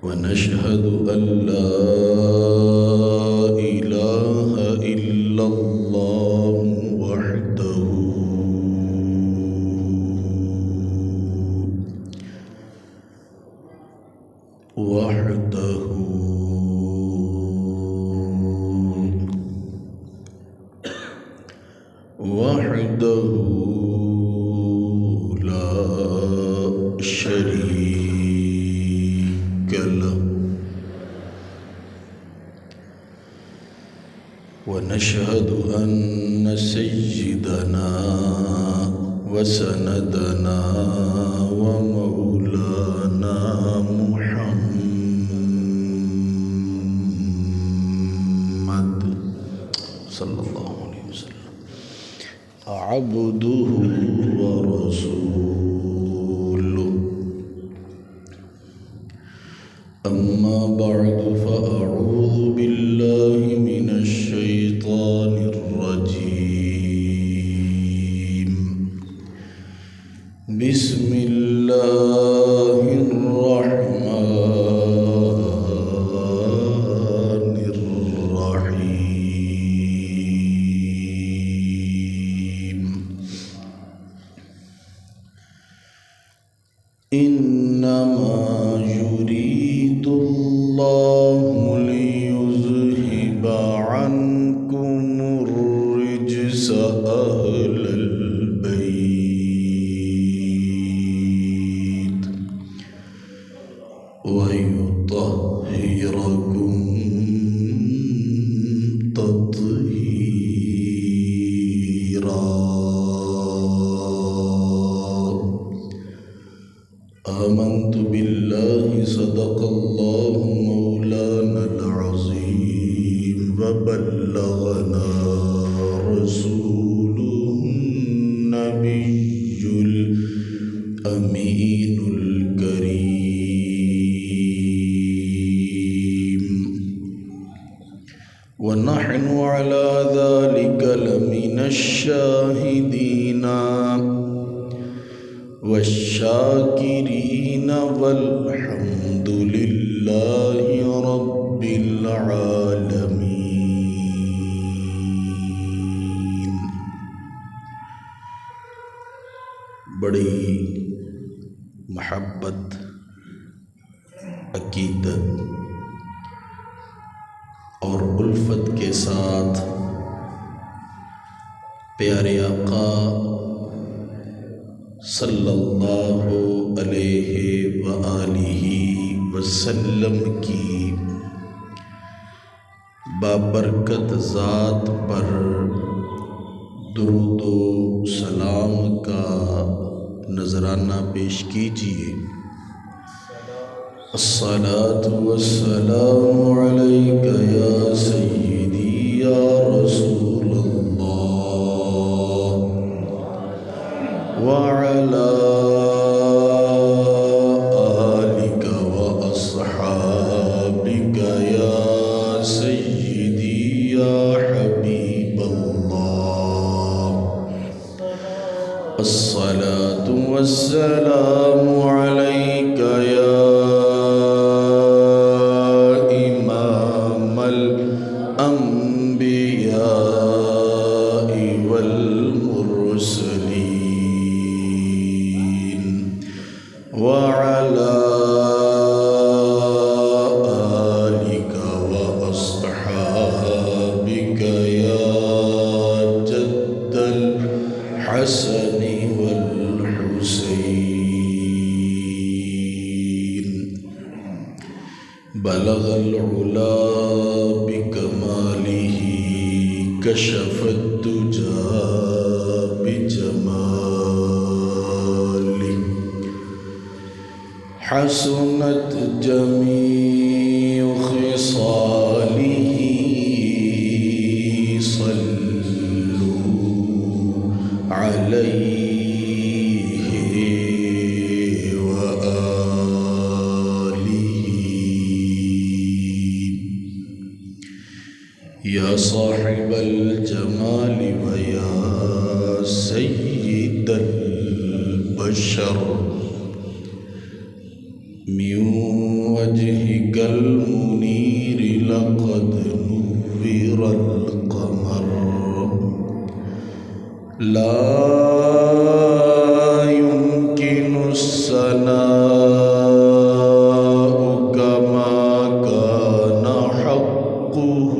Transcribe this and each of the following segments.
ونشهد أن لا إله إلا الله وحده وحده لا شريك له ونشهد أن سيدنا وسندنا ومولانا محمد صلى الله عليه وسلم عبده ورسوله. أما بعد فأعوذ بالله من الشيطان الرجيم. بسم الله الرحمن الرحيم. إنما يريد الله ليذهب عنكم الرجس أهل البيت ويطهركم تطهيرا. آمنت بالله صدق الله مولانا العظيم وبلغنا رسوله النبي الأمين الكريم ونحن على ذلك لمن الشاهدين والشاكرين والحمد لله رب العالمين. بڑی محبت، عقیدت اور الفت کے ساتھ پیارے آقا صلی اللہ علیہ وآلہ وسلم کی بابرکت ذات پر درود و سلام کا نذرانہ پیش کیجیے. الصلاۃ والسلام علیک یا سیدی یا رسول اللہ وعلى آلك وأصحابك يا سيدي يا حبيب الله. الصلاة والسلام عليك يا إمام الأنبياء والمرسلين وعلى آلك وأصحابك يا جد الحسن والحسين. بلغ العلا بكماله كشف الدجى بجماله حسنت جميع خصاله. صلوا عليه وآله. يا صاحب الجمال ويا سيد البشر من وجهك المنير لقد نور القمر لا يمكن الثناء كما كان حقه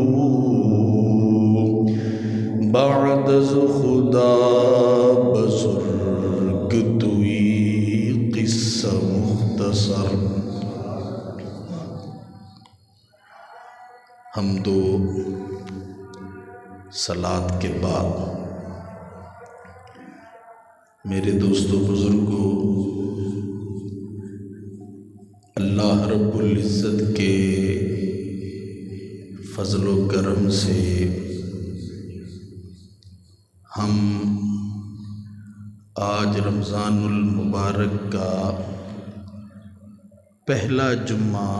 بعد خدا بزرگ توی قصہ مختصر۔ حمد و صلات کے بعد میرے دوستو بزرگوں، اللہ رب العزت کے فضل و کرم سے ہم آج رمضان المبارک کا پہلا جمعہ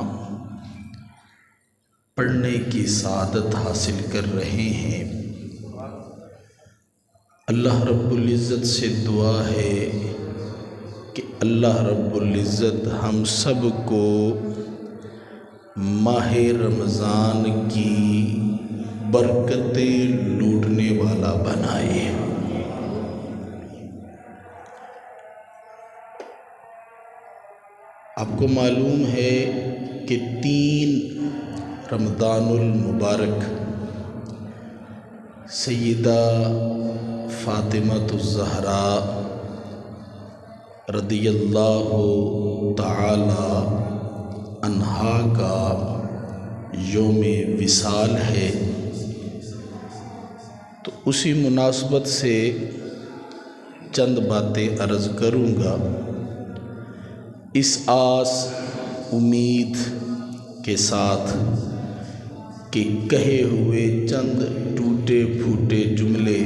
پڑھنے کی سعادت حاصل کر رہے ہیں۔ اللہ رب العزت سے دعا ہے کہ اللہ رب العزت ہم سب کو ماہ رمضان کی برکتیں لوٹنے والا بنائے۔ آپ کو معلوم ہے کہ 3 رمضان المبارک سیدہ فاطمۃ الزہراء رضی اللہ تعالی عنہا کا یوم وصال ہے، تو اسی مناسبت سے چند باتیں عرض کروں گا، اس آس امید کے ساتھ کہ کہے ہوئے چند ٹوٹے پھوٹے جملے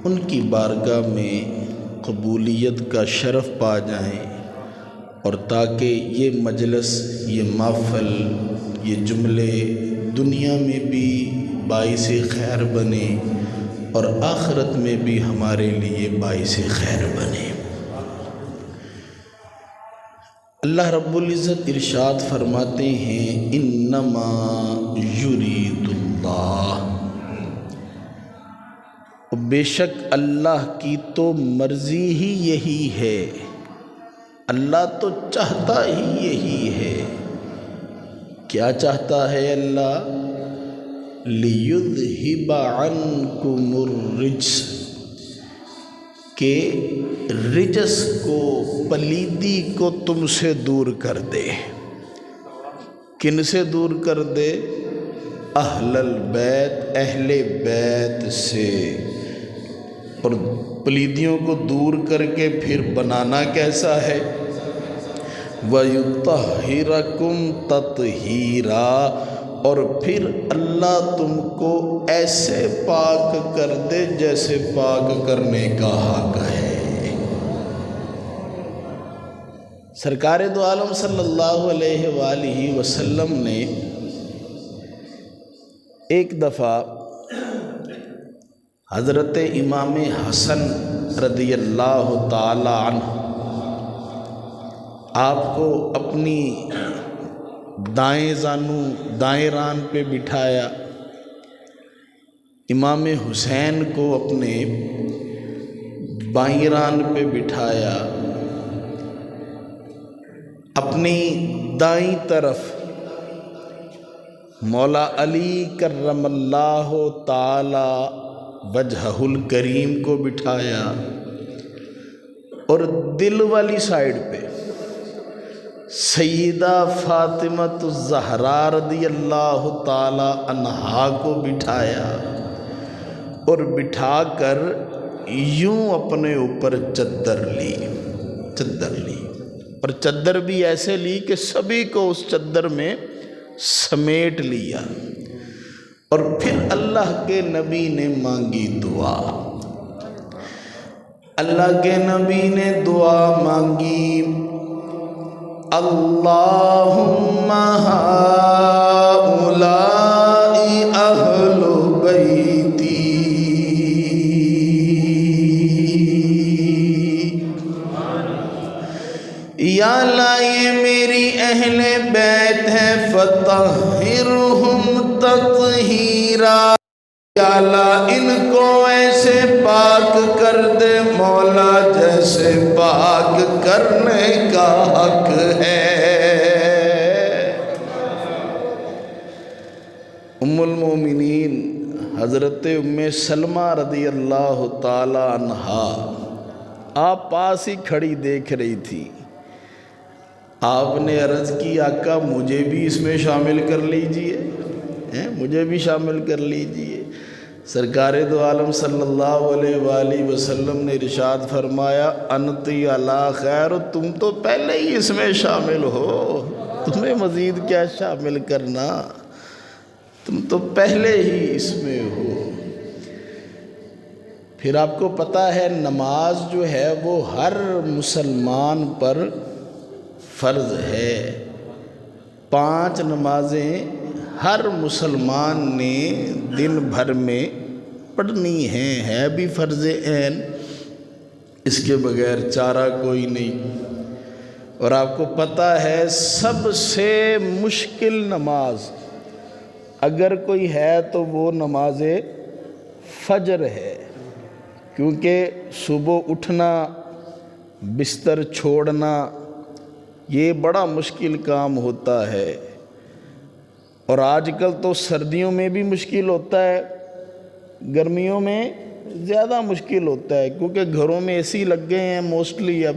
ان کی بارگاہ میں قبولیت کا شرف پا جائیں، اور تاکہ یہ مجلس، یہ محفل، یہ جملے دنیا میں بھی باعث خیر بنے اور آخرت میں بھی ہمارے لیے باعث خیر بنے۔ اللہ رب العزت ارشاد فرماتے ہیں انما یرید اللہ، بے شک اللہ کی تو مرضی ہی یہی ہے، اللہ تو چاہتا ہی یہی ہے۔ کیا چاہتا ہے اللہ؟ لیذہب عنکم الرجس، کہ رجس کو، پلیدی کو تم سے دور کر دے۔ کن سے دور کر دے؟ اہل البیت، اہل بیت سے۔ اور پلیدیوں کو دور کر کے پھر بنانا کیسا ہے؟ وَيُطَهِّرَكُمْ تَطْهِيرًا، اور پھر اللہ تم کو ایسے پاک کر دے جیسے پاک کرنے کا حق ہے۔ سرکار دو عالم صلی اللہ علیہ وآلہ وسلم نے ایک دفعہ حضرت امام حسن رضی اللہ تعالی عنہ آپ کو اپنی دائیں ران پہ بٹھایا، امام حسین کو اپنے بائیں ران پہ بٹھایا، اپنی دائیں طرف مولا علی کرم اللہ تعالی وجہہ الکریم کو بٹھایا، اور دل والی سائیڈ پہ سیدہ فاطمۃ الزہراء رضی اللہ تعالی عنہا کو بٹھایا، اور بٹھا کر یوں اپنے اوپر چادر لی، اور چادر بھی ایسے لی کہ سبھی کو اس چادر میں سمیٹ لیا، اور پھر اللہ کے نبی نے مانگی دعا، اللہ کے نبی نے دعا مانگی، اللہم ہؤلاء اہل بیتی یا اللہ یہ میری اہل بیت ہے فطہرہم تطہیرا، یا اللہ ان کو ایسے پاک کر دے مولا جیسے پاک کرنے کا حق ہے۔ ام المومنین حضرت ام سلمہ رضی اللہ تعالی عنہا آپ پاس ہی کھڑی دیکھ رہی تھی۔ آپ نے عرض کی آقا مجھے بھی اس میں شامل کر لیجئے، مجھے بھی شامل کر لیجئے۔ سرکار دو عالم صلی اللہ علیہ وآلہ وسلم نے ارشاد فرمایا انتی علی خیر، تم تو پہلے ہی اس میں شامل ہو، تمہیں مزید کیا شامل کرنا، تم تو پہلے ہی اس میں ہو۔ پھر آپ کو پتہ ہے نماز جو ہے وہ ہر مسلمان پر فرض ہے، 5 نمازیں ہر مسلمان نے دن بھر میں پڑھنی ہے بھی فرض عین، اس کے بغیر چارہ کوئی نہیں۔ اور آپ کو پتہ ہے سب سے مشکل نماز اگر کوئی ہے تو وہ نماز فجر ہے، کیونکہ صبح اٹھنا بستر چھوڑنا یہ بڑا مشکل کام ہوتا ہے، اور آج کل تو سردیوں میں بھی مشکل ہوتا ہے، گرمیوں میں زیادہ مشکل ہوتا ہے، کیونکہ گھروں میں اے سی لگ گئے ہیں موسٹلی، اب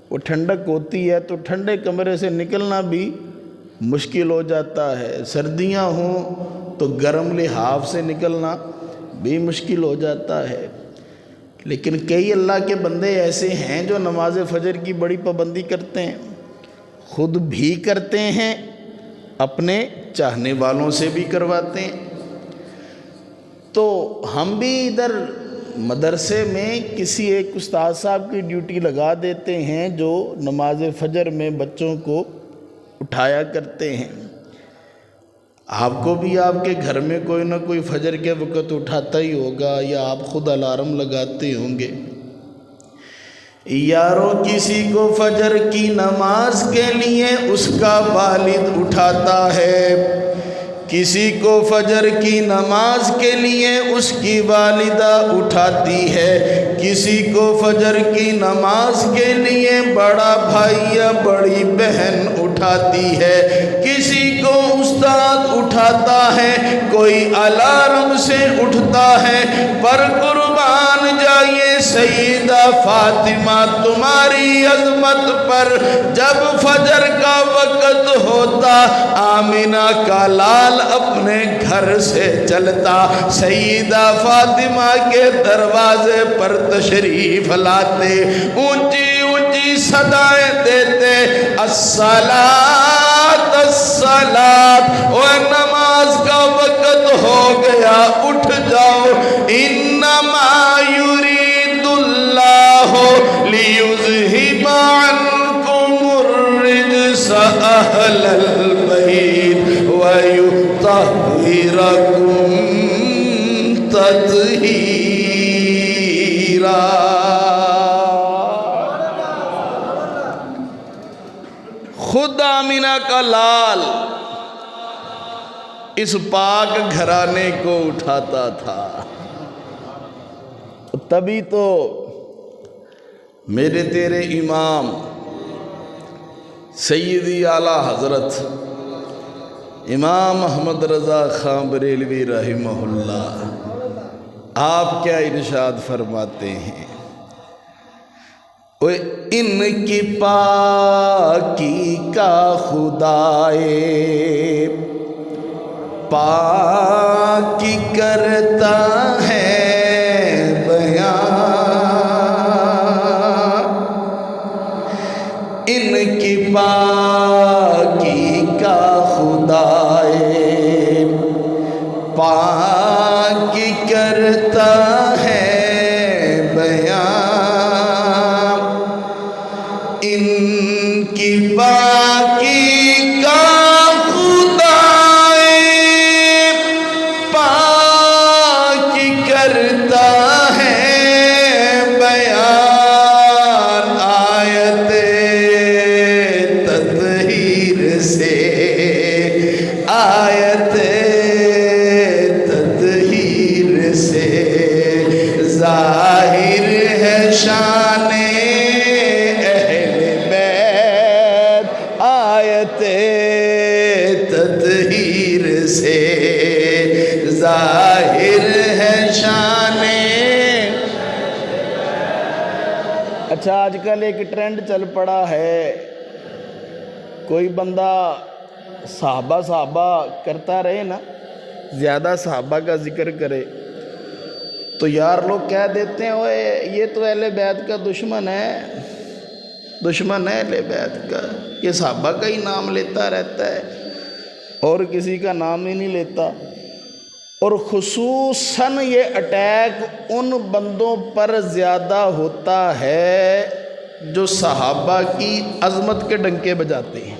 وہ ٹھنڈک ہوتی ہے تو ٹھنڈے کمرے سے نکلنا بھی مشکل ہو جاتا ہے، سردیاں ہوں تو گرم لحاف سے نکلنا بھی مشکل ہو جاتا ہے۔ لیکن کئی اللہ کے بندے ایسے ہیں جو نماز فجر کی بڑی پابندی کرتے ہیں، خود بھی کرتے ہیں، اپنے چاہنے والوں سے بھی کرواتے ہیں۔ تو ہم بھی ادھر مدرسے میں کسی ایک استاد صاحب کی ڈیوٹی لگا دیتے ہیں جو نماز فجر میں بچوں کو اٹھایا کرتے ہیں۔ آپ کو بھی آپ کے گھر میں کوئی نہ کوئی فجر کے وقت اٹھاتا ہی ہوگا، یا آپ خود الارم لگاتے ہوں گے۔ یارو کسی کو فجر کی نماز کے لیے اس کا والد اٹھاتا ہے، کسی کو فجر کی نماز کے لیے اس کی والدہ اٹھاتی ہے، کسی کو فجر کی نماز کے لیے بڑا بھائی یا بڑی بہن اٹھاتی ہے، کسی کو استاد اٹھاتا ہے، کوئی الارم سے اٹھتا ہے۔ پر قربان جائیے سیدہ فاطمہ تمہاری عظمت پر، جب فجر کا وقت ہوتا آمینہ کا لال اپنے گھر سے چلتا سیدہ فاطمہ کے دروازے پر تشریف لاتے، اونچی اونچی صدائیں دیتے الصلاۃ الصلاۃ، اور نماز کا وقت ہو گیا اٹھ جاؤ، انما یرید اللہ لیذہب عنکم الرجس اہل البیت وَيُطَهِّرَكُمْ تَطْهِيرًا۔ خود آمینہ کا لال اس پاک گھرانے کو اٹھاتا تھا، تبھی تو میرے تیرے امام سیدی اعلیٰ حضرت امام محمد رضا خان بریلوی رحمہ اللہ آپ کیا ارشاد فرماتے ہیں، ان کی پاکی کا خدائے پاکی کرتا ہے بیان، ان کی پاکی کا خدائے پاکی کرتا ہے بیان، ان کی پاکی کا خدائے پاکی کرتا ہے بیان، آیت آیت تطہیر سے ظاہر ہے شان. اچھا آج کل ایک ٹرینڈ چل پڑا ہے، کوئی بندہ صحابہ کرتا رہے نا، زیادہ صحابہ کا ذکر کرے تو یار لوگ کہہ دیتے ہیں اوے یہ تو اہل بیت کا دشمن ہے اہل بیت کا، یہ صحابہ کا ہی نام لیتا رہتا ہے اور کسی کا نام ہی نہیں لیتا. اور خصوصاً یہ اٹیک ان بندوں پر زیادہ ہوتا ہے جو صحابہ کی عظمت کے ڈنکے بجاتے ہیں،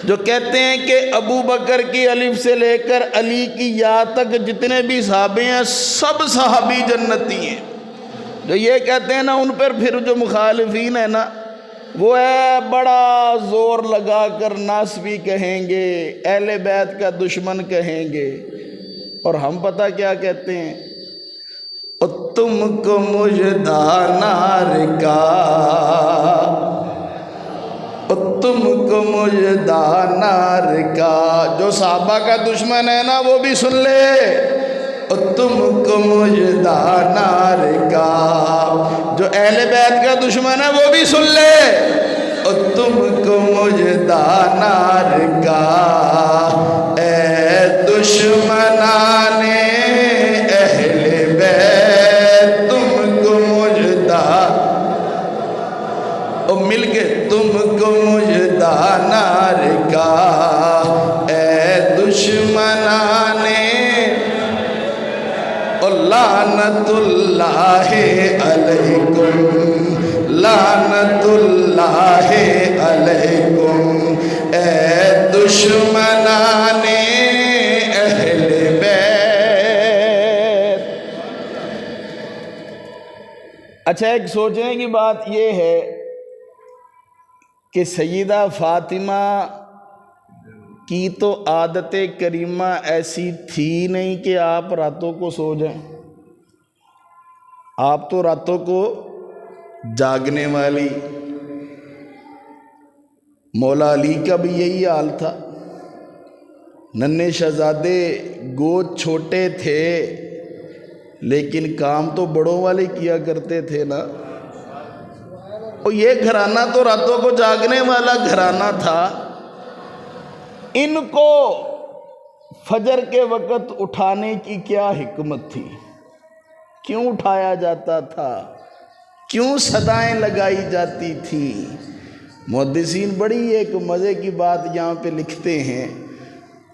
جو کہتے ہیں کہ ابو بکر کی الف سے لے کر علی کی یا تک جتنے بھی صحابے ہیں سب صحابی جنتی ہیں. جو یہ کہتے ہیں نا ان پر پھر جو مخالفین ہیں نا وہ ہے بڑا زور لگا کر ناسبی کہیں گے، اہل بیت کا دشمن کہیں گے. اور ہم پتہ کیا کہتے ہیں، تم کو مژدہ نار کا، تم کو مژدہ نار کا. جو صحابہ کا دشمن ہے نا وہ بھی سن لے، تم کو مژدہ نار کا. جو اہل بیت کا دشمن ہے وہ بھی سن لے، تم کو مژدہ نار کا. اے دشمنان اہل بیت تم کو مژدہ، مل کے تم کو مژدہ نار کا. اے دشمنان لعنت اللہ علیکم، لعنت اللہ علیکم. اے دشمنان اہل بیت. اچھا ایک سوچنے کی بات یہ ہے کہ سیدہ فاطمہ کی تو عادت کریمہ ایسی تھی نہیں کہ آپ راتوں کو سو جائیں، آپ تو راتوں کو جاگنے والی. مولا علی کا بھی یہی حال تھا، ننھے شہزادے گود چھوٹے تھے لیکن کام تو بڑوں والے کیا کرتے تھے نا. اور یہ گھرانہ تو راتوں کو جاگنے والا گھرانہ تھا. ان کو فجر کے وقت اٹھانے کی کیا حکمت تھی؟ کیوں اٹھایا جاتا تھا؟ کیوں صدائیں لگائی جاتی تھیں؟ محدثین بڑی ایک مزے کی بات یہاں پہ لکھتے ہیں.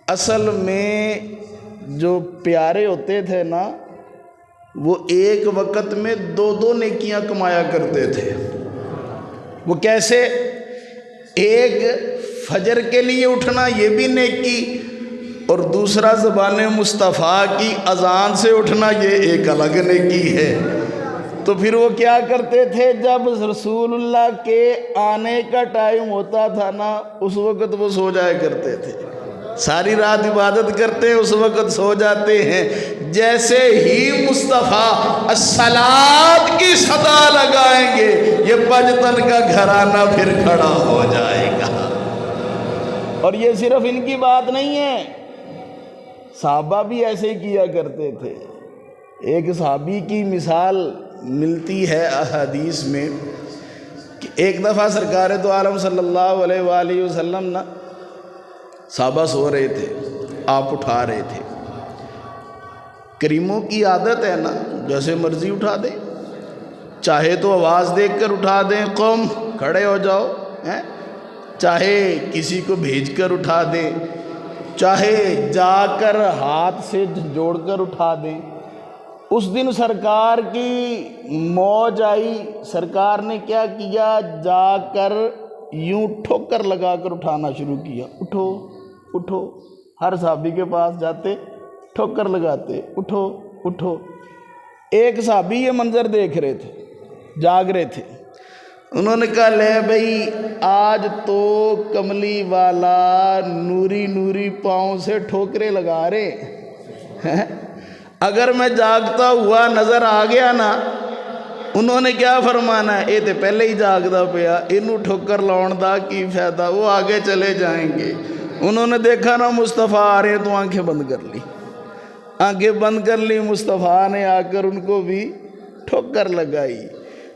اصل میں جو پیارے ہوتے تھے نا وہ ایک وقت میں دو نیکیاں کمایا کرتے تھے. وہ کیسے؟ ایک فجر کے لیے اٹھنا یہ بھی نیکی، اور دوسرا زبان مصطفیٰ کی اذان سے اٹھنا یہ ایک الگ نیکی ہے. تو پھر وہ کیا کرتے تھے، جب رسول اللہ کے آنے کا ٹائم ہوتا تھا نا اس وقت وہ سو جایا کرتے تھے. ساری رات عبادت کرتے ہیں، اس وقت سو جاتے ہیں. جیسے ہی مصطفیٰ الصلاۃ کی صدا لگائیں گے یہ پجتن کا گھرانہ پھر کھڑا ہو جائے گا. اور یہ صرف ان کی بات نہیں ہے، صحابہ بھی ایسے ہی کیا کرتے تھے. ایک صحابی کی مثال ملتی ہے احادیث میں کہ ایک دفعہ سرکار دو عالم صلی اللہ علیہ وآلہ وسلم نا صحابہ سو رہے تھے، آپ اٹھا رہے تھے. کریموں کی عادت ہے نا جیسے مرضی اٹھا دیں، چاہے تو آواز دیکھ کر اٹھا دیں قوم کھڑے ہو جاؤ، چاہے کسی کو بھیج کر اٹھا دیں، چاہے جا کر ہاتھ سے جوڑ کر اٹھا دیں. اس دن سرکار کی موج آئی، سرکار نے کیا کیا، جا کر یوں ٹھوکر لگا کر اٹھانا شروع کیا. اٹھو اٹھو، ہر صحابی کے پاس جاتے ٹھوکر لگاتے، اٹھو اٹھو. ایک صحابی یہ منظر دیکھ رہے تھے، جاگ رہے تھے. انہوں نے کہا لے بھائی آج تو کملی والا نوری پاؤں سے ٹھوکرے لگا رہے، اگر میں جاگتا ہوا نظر آ گیا نا انہوں نے کیا فرمانا ہے؟ یہ تو پہلے ہی جاگدا پیا، انہوں ٹھوکر لاؤن دا کی فائدہ، وہ آگے چلے جائیں گے۔ انہوں نے دیکھا نا مصطفیٰ آ رہے ہیں تو آنکھیں بند کر لی، آنکھیں بند کر لی، مصطفیٰ نے آ کر ان کو بھی ٹھوکر لگائی۔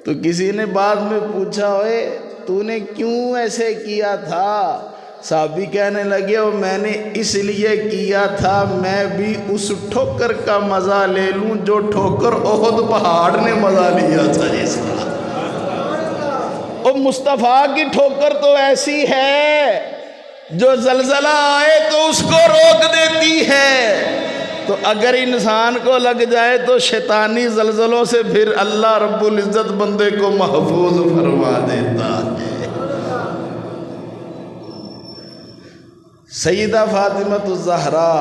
تو کسی نے بعد میں پوچھا، اوے تو نے کیوں ایسے کیا تھا؟ صحابی کہنے لگے، اور میں نے اس لیے کیا تھا میں بھی اس ٹھوکر کا مزہ لے لوں جو ٹھوکر احد پہاڑ نے مزہ لیا تھا اس کا۔ اور مصطفیٰ کی ٹھوکر تو ایسی ہے جو زلزلہ آئے تو اس کو روک دیتی ہے۔ تو اگر انسان کو لگ جائے تو شیطانی زلزلوں سے پھر اللہ رب العزت بندے کو محفوظ فرما دیتا ہے۔ سیدہ فاطمہ الزہرا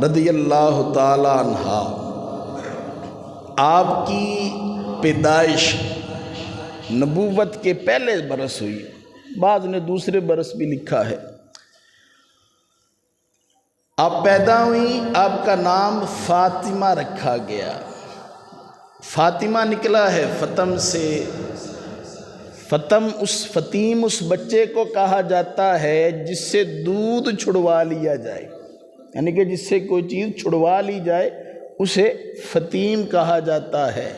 رضی اللہ تعالی عنہا، آپ کی پیدائش نبوت کے پہلے برس ہوئی، بعض نے دوسرے برس بھی لکھا ہے۔ آپ پیدا ہوئی، آپ کا نام فاطمہ رکھا گیا۔ فاطمہ نکلا ہے فتم سے۔ فتیم اس بچے کو کہا جاتا ہے جس سے دودھ چھڑوا لیا جائے، یعنی کہ جس سے کوئی چیز چھڑوا لی جائے اسے فتیم کہا جاتا ہے۔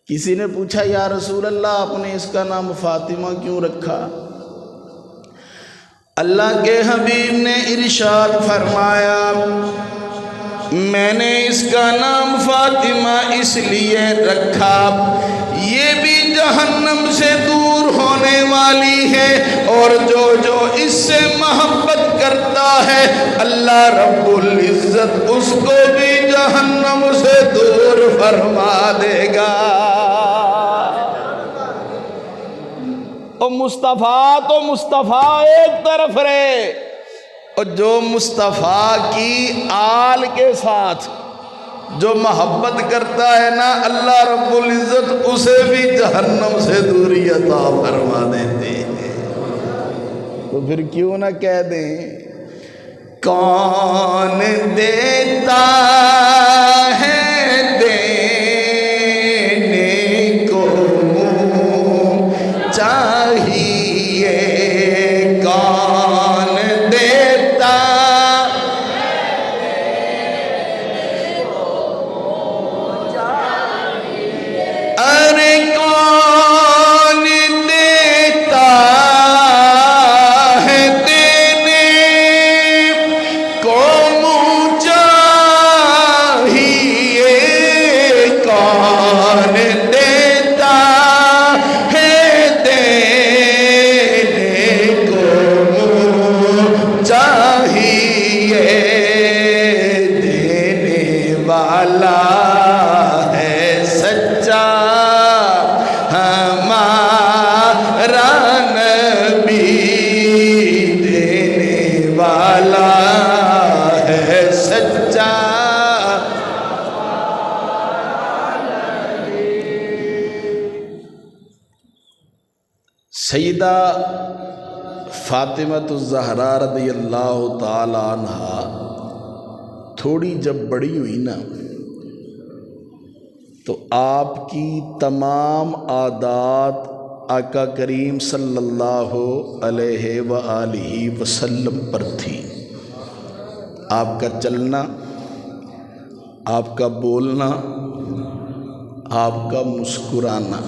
کسی نے پوچھا، یا رسول اللہ آپ نے اس کا نام فاطمہ کیوں رکھا؟ اللہ کے حبیب نے ارشاد فرمایا، میں نے اس کا نام فاطمہ اس لیے رکھا، یہ بھی جہنم سے دور ہونے والی ہے، اور جو اس سے محبت کرتا ہے اللہ رب العزت اس کو بھی جہنم سے دور فرما دے گا۔ اور مصطفیٰ تو مصطفیٰ ایک طرف رہے، اور جو مصطفیٰ کی آل کے ساتھ جو محبت کرتا ہے نا اللہ رب العزت اسے بھی جہنم سے دوری عطا فرما دیتے ہیں۔ تو پھر کیوں نہ کہہ دیں، کون دیتا ہے دینے کو منہ چاہیے، کون دیتا ارے کون دیتا ہے دینے کو منہ چاہیے، کون دیتا ہے دینے کو منہ چاہیے، دینے والا ہے سچا ہمارا نبی، دینے والا ہے سچا۔ سیدہ فاطمہ الزہرا رضی اللہ تعالی عنہا تھوڑی جب بڑی ہوئی نا تو آپ کی تمام عادات آقا کریم صلی اللہ علیہ وآلہ وسلم پر تھی۔ آپ کا چلنا، آپ کا بولنا، آپ کا مسکرانا،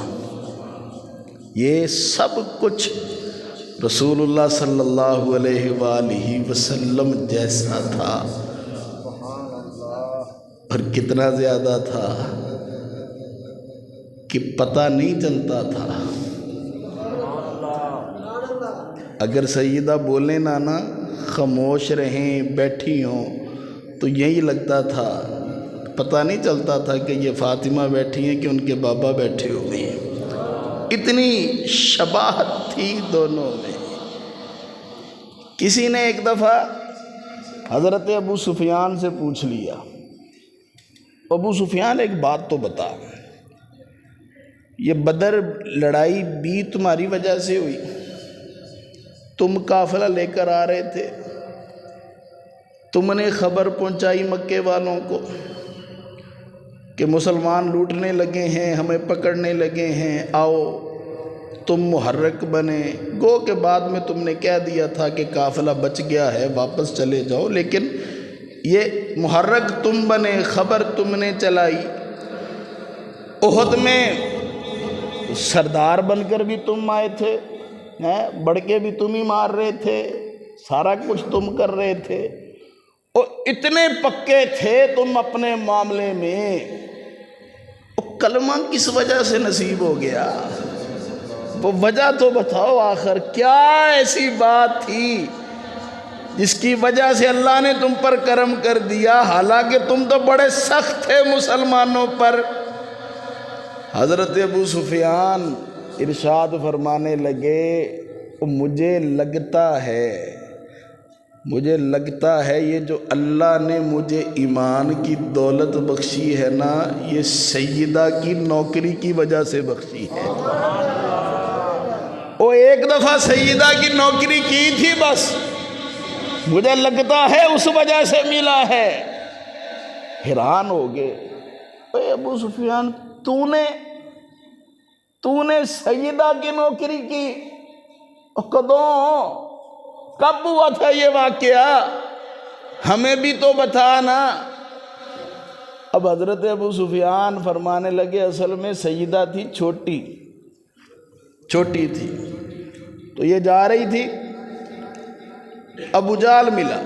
یہ سب کچھ رسول اللہ صلی اللہ علیہ وآلہ وسلم جیسا تھا، اور کتنا زیادہ تھا کہ پتہ نہیں چلتا تھا۔ اگر سیدہ بولیں نا خاموش رہیں بیٹھی ہوں تو یہی لگتا تھا، پتہ نہیں چلتا تھا کہ یہ فاطمہ بیٹھی ہیں کہ ان کے بابا بیٹھے ہوئے ہیں، اتنی شباہت تھی دونوں میں۔ کسی نے ایک دفعہ حضرت ابو سفیان سے پوچھ لیا، ابو سفیان ایک بات تو بتا، یہ بدر لڑائی بھی تمہاری وجہ سے ہوئی؟ تم قافلہ لے کر آ رہے تھے، تم نے خبر پہنچائی مکے والوں کو، کہ مسلمان لوٹنے لگے ہیں، ہمیں پکڑنے لگے ہیں، آؤ تم محرک بنے۔ گو کہ بعد میں تم نے کہہ دیا تھا کہ قافلہ بچ گیا ہے، واپس چلے جاؤ، لیکن یہ محرک تم بنے، خبر تم نے چلائی۔ احد میں سردار بن کر بھی تم آئے تھے، بڑھ کے بھی تم ہی مار رہے تھے، سارا کچھ تم کر رہے تھے، اور اتنے پکے تھے تم اپنے معاملے میں، کلمہ کس وجہ سے نصیب ہو گیا؟ وہ وجہ تو بتاؤ، آخر کیا ایسی بات تھی جس کی وجہ سے اللہ نے تم پر کرم کر دیا، حالانکہ تم تو بڑے سخت تھے مسلمانوں پر۔ حضرت ابو سفیان ارشاد فرمانے لگے، مجھے لگتا ہے یہ جو اللہ نے مجھے ایمان کی دولت بخشی ہے نا، یہ سیدہ کی نوکری کی وجہ سے بخشی ہے۔ وہ ایک دفعہ سیدہ کی نوکری کی تھی، بس مجھے لگتا ہے اس وجہ سے ملا ہے۔ حیران ہو گئے، اے ابو سفیان تو نے سیدہ کی نوکری کی؟ کب ہوا تھا یہ واقعہ؟ ہمیں بھی تو بتا نا۔ اب حضرت ابو سفیان فرمانے لگے، اصل میں سیدہ تھی چھوٹی تھی، تو یہ جا رہی تھی، ابو جال ملا۔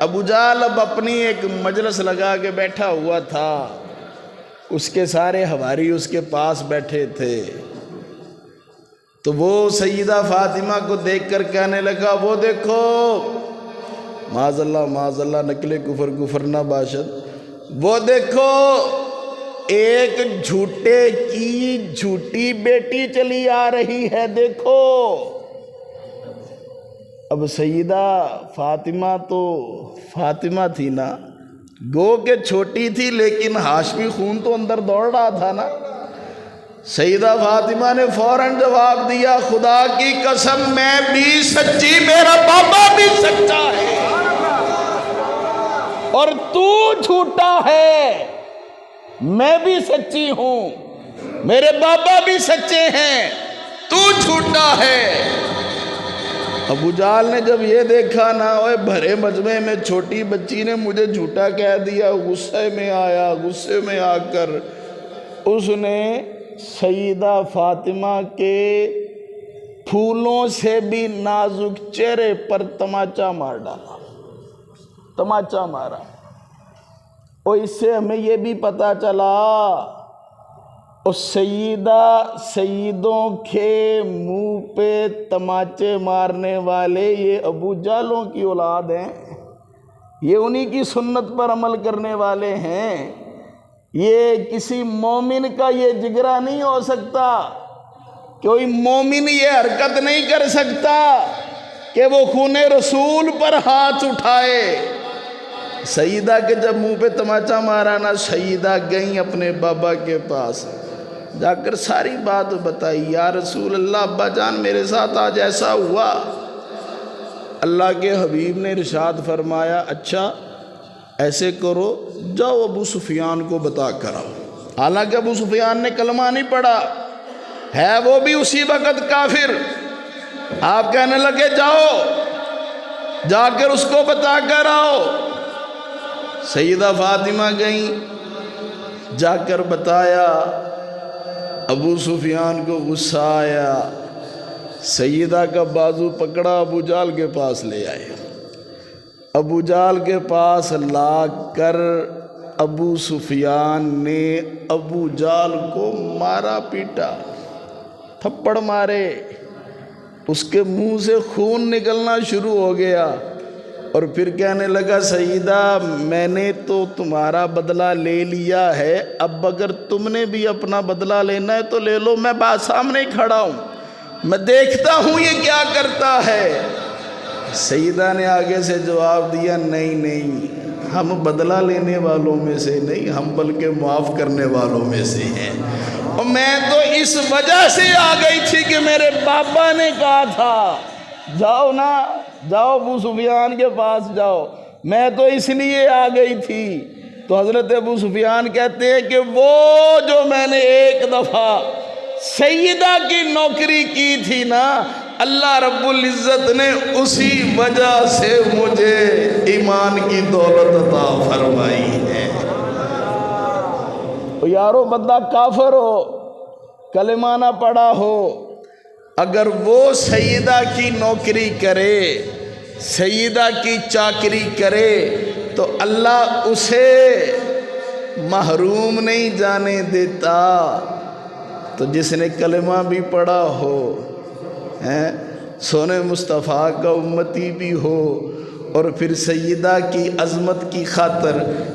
ابو جال اب اپنی ایک مجلس لگا کے بیٹھا ہوا تھا، اس کے سارے حواری اس کے پاس بیٹھے تھے، تو وہ سیدہ فاطمہ کو دیکھ کر کہنے لگا، وہ دیکھو، معاذ اللہ نقل کفر نہ باشد، وہ دیکھو ایک جھوٹے کی جھوٹی بیٹی چلی آ رہی ہے، دیکھو۔ اب سیدہ فاطمہ تو فاطمہ تھی نا، گو کہ چھوٹی تھی لیکن ہاشمی خون تو اندر دوڑ رہا تھا نا۔ سیدہ فاطمہ نے فوراً جواب دیا، خدا کی قسم میں بھی سچی، میرا بابا بھی سچا ہے، اور تو جھوٹا ہے، میں بھی سچی ہوں، میرے بابا بھی سچے ہیں، تو جھوٹا ہے۔ ابو جال نے جب یہ دیکھا نا، اوے بھرے مجمع میں چھوٹی بچی نے مجھے جھوٹا کہہ دیا، غصے میں آ کر اس نے سیدہ فاطمہ کے پھولوں سے بھی نازک چہرے پر تماچا مارا۔ اور اس سے ہمیں یہ بھی پتا چلا، اور سیدوں کے منہ پہ تماچے مارنے والے یہ ابو جالوں کی اولاد ہیں، یہ انہی کی سنت پر عمل کرنے والے ہیں۔ یہ کسی مومن کا یہ جگرا نہیں ہو سکتا، کوئی مومن یہ حرکت نہیں کر سکتا کہ وہ خون رسول پر ہاتھ اٹھائے۔ سیدہ کے جب منہ پہ تماچا مارا نا، سیدہ گئیں اپنے بابا کے پاس، جا کر ساری بات بتائی، یا رسول اللہ، ابا جان میرے ساتھ آج ایسا ہوا۔ اللہ کے حبیب نے ارشاد فرمایا، اچھا ایسے کرو، جاؤ ابو سفیان کو بتا کر آؤ۔ حالانکہ ابو سفیان نے کلمہ نہیں پڑھا ہے، وہ بھی اسی وقت کافر۔ آپ کہنے لگے جاؤ، جا کر اس کو بتا کر آؤ۔ سیدہ فاطمہ گئیں، جا کر بتایا، ابو سفیان کو غصہ آیا، سیدہ کا بازو پکڑا، ابو جال کے پاس لے آئے۔ ابو جال کے پاس لا کر ابو سفیان نے ابو جال کو مارا پیٹا، تھپڑ مارے، اس کے منہ سے خون نکلنا شروع ہو گیا، اور پھر کہنے لگا، سیدہ میں نے تو تمہارا بدلہ لے لیا ہے، اب اگر تم نے بھی اپنا بدلہ لینا ہے تو لے لو، میں بات سامنے کھڑا ہوں، میں دیکھتا ہوں یہ کیا کرتا ہے۔ سیدہ نے آگے سے جواب دیا، نہیں، ہم بدلہ لینے والوں میں سے نہیں، ہم بلکہ معاف کرنے والوں میں سے ہیں، اور میں تو اس وجہ سے آ گئی تھی کہ میرے بابا نے کہا تھا جاؤ نا، جاؤ ابو سفیان کے پاس جاؤ، میں تو اس لیے آ گئی تھی تو حضرت ابو سفیان کہتے ہیں کہ وہ جو میں نے ایک دفعہ سیدہ کی نوکری کی تھی نا، اللہ رب العزت نے اسی وجہ سے مجھے ایمان کی دولت عطا فرمائی ہے۔ یارو بندہ کافر ہو، کلمہ نہ پڑھا ہو، اگر وہ سیدہ کی نوکری کرے، سیدہ کی چاکری کرے، تو اللہ اسے محروم نہیں جانے دیتا۔ تو جس نے کلمہ بھی پڑھا ہو، سونے مصطفیٰ کا امتی بھی ہو، اور پھر سیدہ کی عظمت کی خاطر،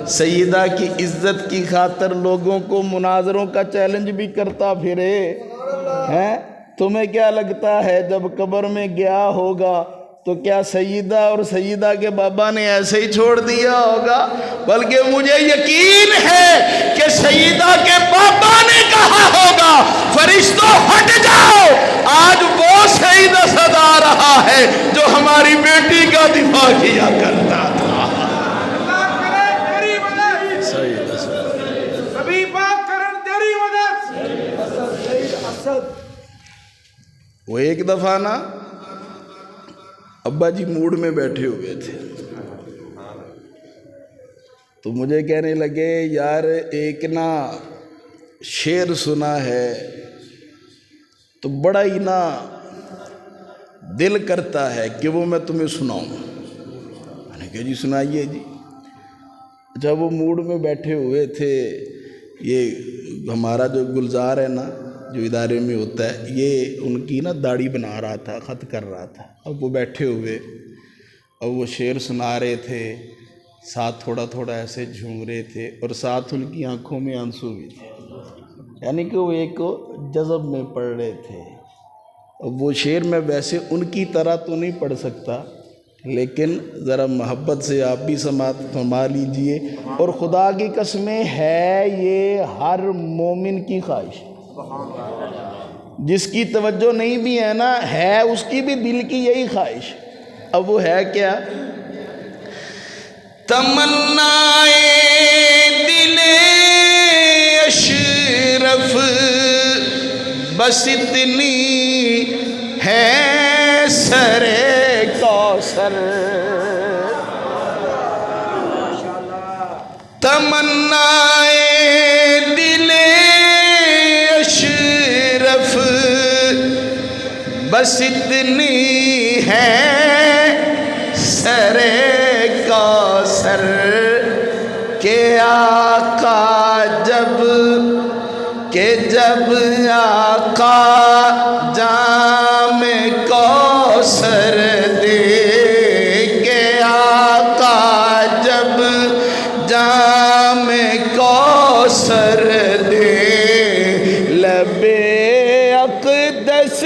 سیدہ کی عزت کی خاطر لوگوں کو مناظروں کا چیلنج بھی کرتا پھرے، تمہیں کیا لگتا ہے جب قبر میں گیا ہوگا تو کیا سیدہ اور سیدہ کے بابا نے ایسے ہی چھوڑ دیا ہوگا؟ بلکہ مجھے یقین ہے کہ سیدہ کے بابا نے کہا ہوگا فرشتوں ہٹ جاؤ، آج وہ سیدہ صدا رہا ہے جو ہماری بیٹی کا دفاع کیا کرتا تھا۔ وہ ایک دفعہ نا ابا جی موڈ میں بیٹھے ہوئے تھے، تو مجھے کہنے لگے یار ایک نا شعر سنا ہے تو بڑا ہی نا دل کرتا ہے کہ وہ میں تمہیں سناؤں۔ میں نے کہا جی سنائیے جی۔ جب وہ موڈ میں بیٹھے ہوئے تھے، یہ ہمارا جو گلزار ہے نا جو ادارے میں ہوتا ہے، یہ ان کی نا داڑھی بنا رہا تھا، خط کر رہا تھا، اب وہ بیٹھے ہوئے اور وہ شعر سنا رہے تھے، ساتھ تھوڑا تھوڑا ایسے جھوم رہے تھے، اور ساتھ ان کی آنکھوں میں آنسو بھی تھے، یعنی کہ وہ ایک جذب میں پڑھ رہے تھے۔ وہ شعر میں ویسے ان کی طرح تو نہیں پڑھ سکتا، لیکن ذرا محبت سے آپ بھی سماعت فرما لیجئے۔ اور خدا کی قسمیں ہے یہ ہر مومن کی خواہش، جس کی توجہ نہیں بھی ہے نا، ہے اس کی بھی دل کی یہی خواہش۔ اب وہ ہے کیا؟ تمنائے دل اشرف بس اتنی ہے سر کوثر، تمنائے دل اشرف بس اتنی ہے سر کوثر، کہ آقا جب آقا جام کوثر دے، کہ آقا جب جام کوثر دے، لب اقدس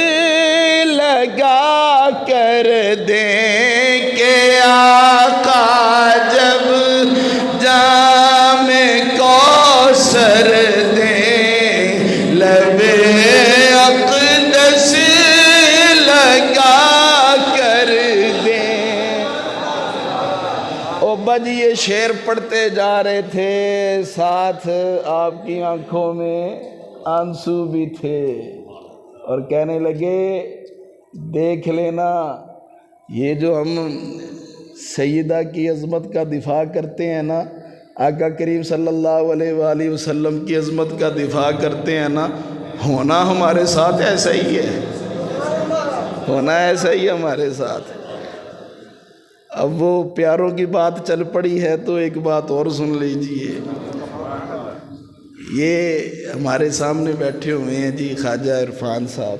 لگا کر دیں، کہ آقا جب جام کوثر دیں، لب اقدس لگا کر دیں۔ او بجی یہ شعر پڑھتے جا رہے تھے، ساتھ آپ کی آنکھوں میں آنسو بھی تھے، اور کہنے لگے دیکھ لینا یہ جو ہم سیدہ کی عظمت کا دفاع کرتے ہیں نا، آقا کریم صلی اللہ علیہ وآلہ وسلم کی عظمت کا دفاع کرتے ہیں نا، ہونا ہمارے ساتھ ایسا ہی ہے، ہونا ایسا ہی ہمارے ساتھ۔ اب وہ پیاروں کی بات چل پڑی ہے تو ایک بات اور سن لیجئے۔ یہ ہمارے سامنے بیٹھے ہوئے ہیں جی خواجہ عرفان صاحب،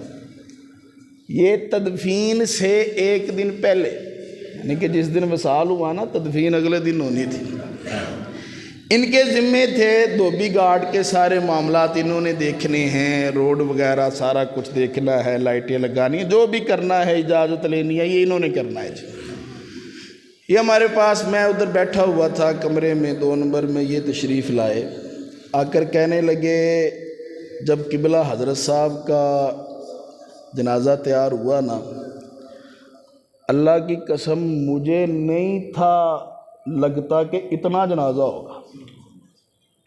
یہ تدفین سے ایک دن پہلے، یعنی کہ جس دن وصال ہوا نا، تدفین اگلے دن ہونی تھی، ان کے ذمے تھے دھوبی گھاٹ کے سارے معاملات انہوں نے دیکھنے ہیں، روڈ وغیرہ سارا کچھ دیکھنا ہے، لائٹیں لگانی ہیں، جو بھی کرنا ہے، اجازت لینی ہے، یہ انہوں نے کرنا ہے جی۔ یہ ہمارے پاس، میں ادھر بیٹھا ہوا تھا کمرے میں 2 نمبر میں، یہ تشریف لائے، آ کر کہنے لگے جب قبلہ حضرت صاحب کا جنازہ تیار ہوا نا، اللہ کی قسم مجھے نہیں تھا لگتا کہ اتنا جنازہ ہوگا،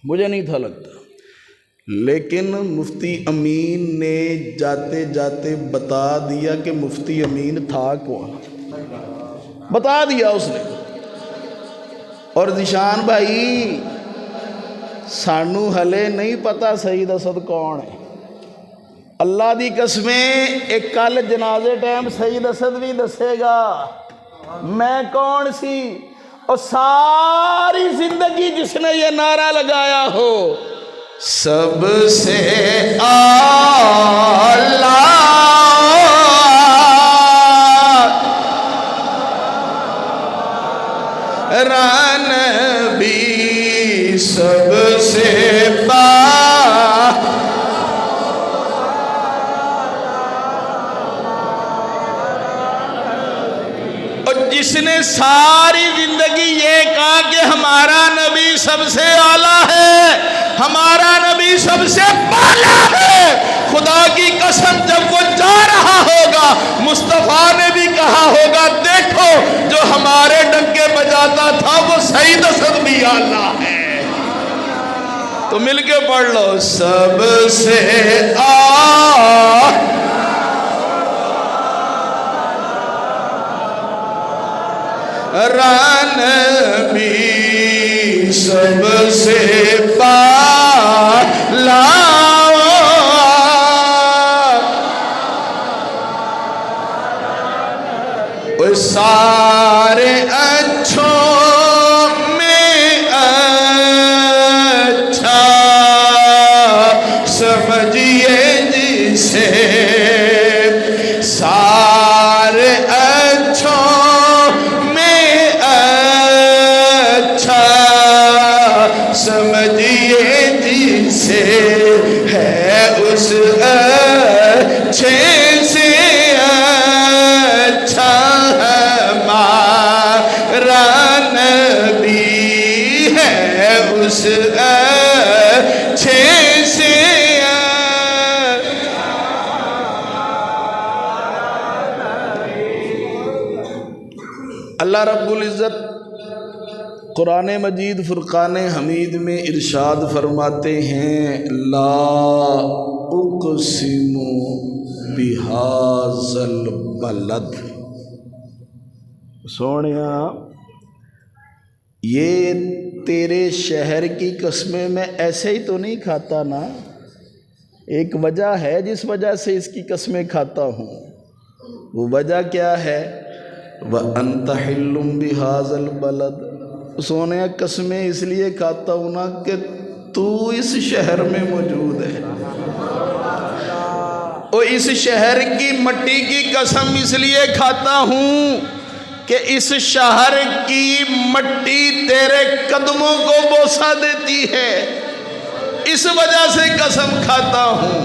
مجھے نہیں تھا لگتا، لیکن مفتی امین نے جاتے جاتے بتا دیا کہ مفتی امین تھا کون، بتا دیا اس نے۔ اور ذیشان بھائی سانو ہلے نہیں پتا سید اسد کون ہے، اللہ دی قسمیں ایک کل جنازے ٹائم سید اسد بھی دسے گا میں کون سی، اور ساری زندگی جس نے یہ نعرہ لگایا ہو سب سے اعلیٰ نبی سب سے جس نے ساری زندگی یہ کہا کہ ہمارا نبی سب سے اعلیٰ ہے، ہمارا نبی سب سے بالا ہے، خدا کی قسم جب وہ جا رہا ہوگا مصطفیٰ نے بھی کہا ہوگا دیکھو جو ہمارے ڈنکے بجاتا تھا وہ سید اسد بھی اعلیٰ ہے۔ تو مل کے پڑھ لو، سب سے اعلیٰ نبی سب سے بالا، سارے اچھوں میں اچھا سمجھیے جسے، سارے اچھوں سمجھیے جسے ہے اس اچھے سے اچھا ہمارا نبی ہے اس اچھے سے اللہ رب العزت قرآن مجید فرقان حمید میں ارشاد فرماتے ہیں لا اقسم بہذا البلد، سونیا یہ تیرے شہر کی قسمیں میں ایسے ہی تو نہیں کھاتا نا، ایک وجہ ہے جس وجہ سے اس کی قسمیں کھاتا ہوں، وہ وجہ کیا ہے؟ وَأَنْتَ حِلٌّ بِهَذَا الْبَلَدِ، سونے قسمیں اس لیے کھاتا ہوں نا کہ تو اس شہر میں موجود ہے، اور اس شہر کی مٹی کی قسم اس لیے کھاتا ہوں کہ اس شہر کی مٹی تیرے قدموں کو بوسہ دیتی ہے، اس وجہ سے قسم کھاتا ہوں۔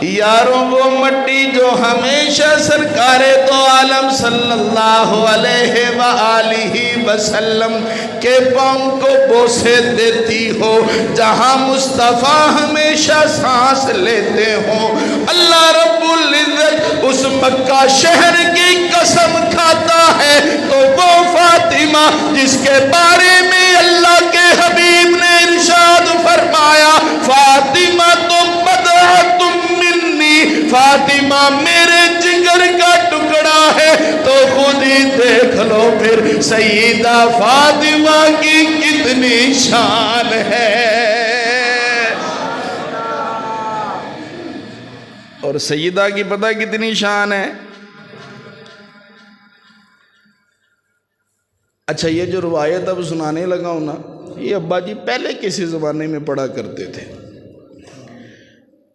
یاروں وہ مٹی جو ہمیشہ سرکار تو عالم صلی اللہ علیہ وآلہ وسلم کے پاؤں کو بوسے دیتی ہو، جہاں مصطفیٰ ہمیشہ سانس لیتے ہوں، اللہ رب العزت اس مکہ شہر کی قسم کھاتا ہے تو وہ فاطمہ جس کے بارے میں اللہ کے حبیب نے ارشاد فرمایا فاطمہ تو بدعۃ منی، فاطمہ میرے جگر کا ٹکڑا ہے، تو خود ہی دیکھ لو پھر سیدہ فاطمہ کی کتنی شان ہے۔ اور سیدہ کی پتہ کتنی شان ہے؟ اچھا یہ جو روایت اب سنانے لگا ہوں نا، یہ ابا جی پہلے کسی زمانے میں پڑھا کرتے تھے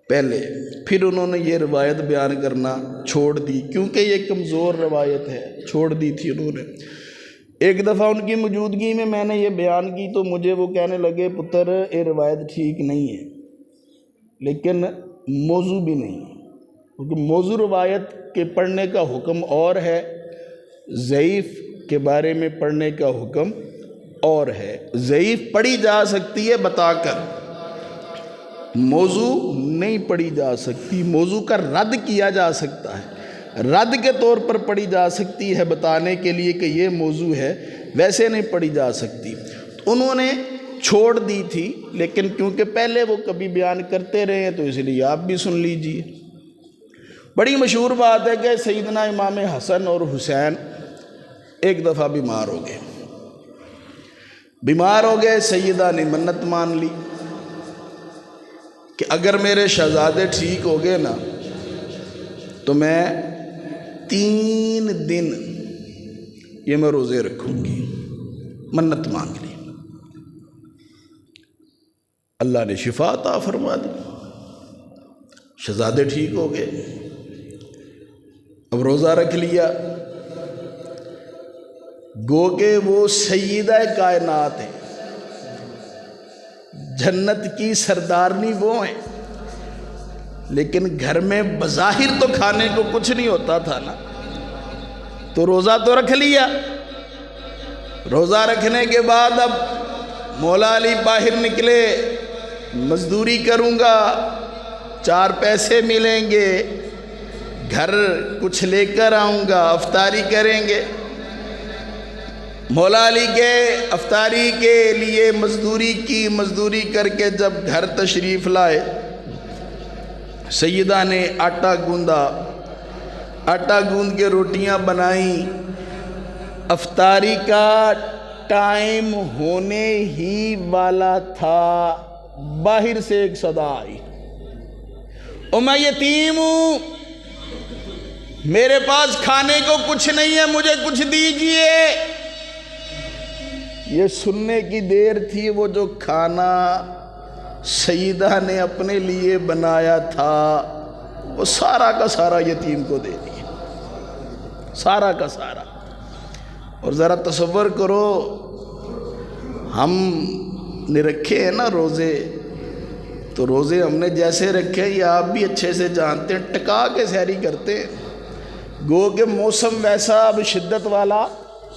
پہلے، پھر انہوں نے یہ روایت بیان کرنا چھوڑ دی کیونکہ یہ کمزور روایت ہے، چھوڑ دی تھی انہوں نے۔ ایک دفعہ ان کی موجودگی میں نے یہ بیان کی تو مجھے وہ کہنے لگے پتر یہ روایت ٹھیک نہیں ہے، لیکن موضوع بھی نہیں ہے، کیونکہ موضوع روایت کے پڑھنے کا حکم اور ہے، ضعیف کے بارے میں پڑھنے کا حکم اور ہے۔ ضعیف پڑھی جا سکتی ہے بتا کر، موضوع نہیں پڑھی جا سکتی، موضوع کا رد کیا جا سکتا ہے، رد کے طور پر پڑھی جا سکتی ہے بتانے کے لیے کہ یہ موضوع ہے، ویسے نہیں پڑھی جا سکتی۔ انہوں نے چھوڑ دی تھی، لیکن کیونکہ پہلے وہ کبھی بیان کرتے رہے ہیں تو اس لیے آپ بھی سن لیجئے۔ بڑی مشہور بات ہے کہ سیدنا امام حسن اور حسین ایک دفعہ بیمار ہو گئے۔ بیمار ہو گئے، سیدہ نے منت مان لی کہ اگر میرے شہزادے ٹھیک ہو گئے نا تو میں 3 دن یہ میں روزے رکھوں گی، منت مانگ لی۔ اللہ نے شفا عطا فرما دی، شہزادے ٹھیک ہو گئے، اب روزہ رکھ لیا۔ گو کہ وہ سیدہ کائنات ہے، جنت کی سردارنی وہ ہیں، لیکن گھر میں بظاہر تو کھانے کو کچھ نہیں ہوتا تھا نا، تو روزہ تو رکھ لیا۔ روزہ رکھنے کے بعد اب مولا علی باہر نکلے، مزدوری کروں گا، 4 پیسے ملیں گے، گھر کچھ لے کر آؤں گا، افطاری کریں گے۔ مولا علی کے افطاری کے لیے مزدوری کی، مزدوری کر کے جب گھر تشریف لائے، سیدہ نے آٹا گوندا، آٹا گوند کے روٹیاں بنائیں۔ افطاری کا ٹائم ہونے ہی والا تھا، باہر سے ایک صدا آئی، او میں یتیم ہوں، میرے پاس کھانے کو کچھ نہیں ہے، مجھے کچھ دیجئے۔ یہ سننے کی دیر تھی، وہ جو کھانا سیدہ نے اپنے لیے بنایا تھا وہ سارا کا سارا یتیم کو دے دیا، سارا کا سارا۔ اور ذرا تصور کرو، ہم نے رکھے ہیں نا روزے، تو روزے ہم نے جیسے رکھے یہ آپ بھی اچھے سے جانتے ہیں، ٹکا کے سحری کرتے ہیں۔ گو کہ موسم ویسا اب شدت والا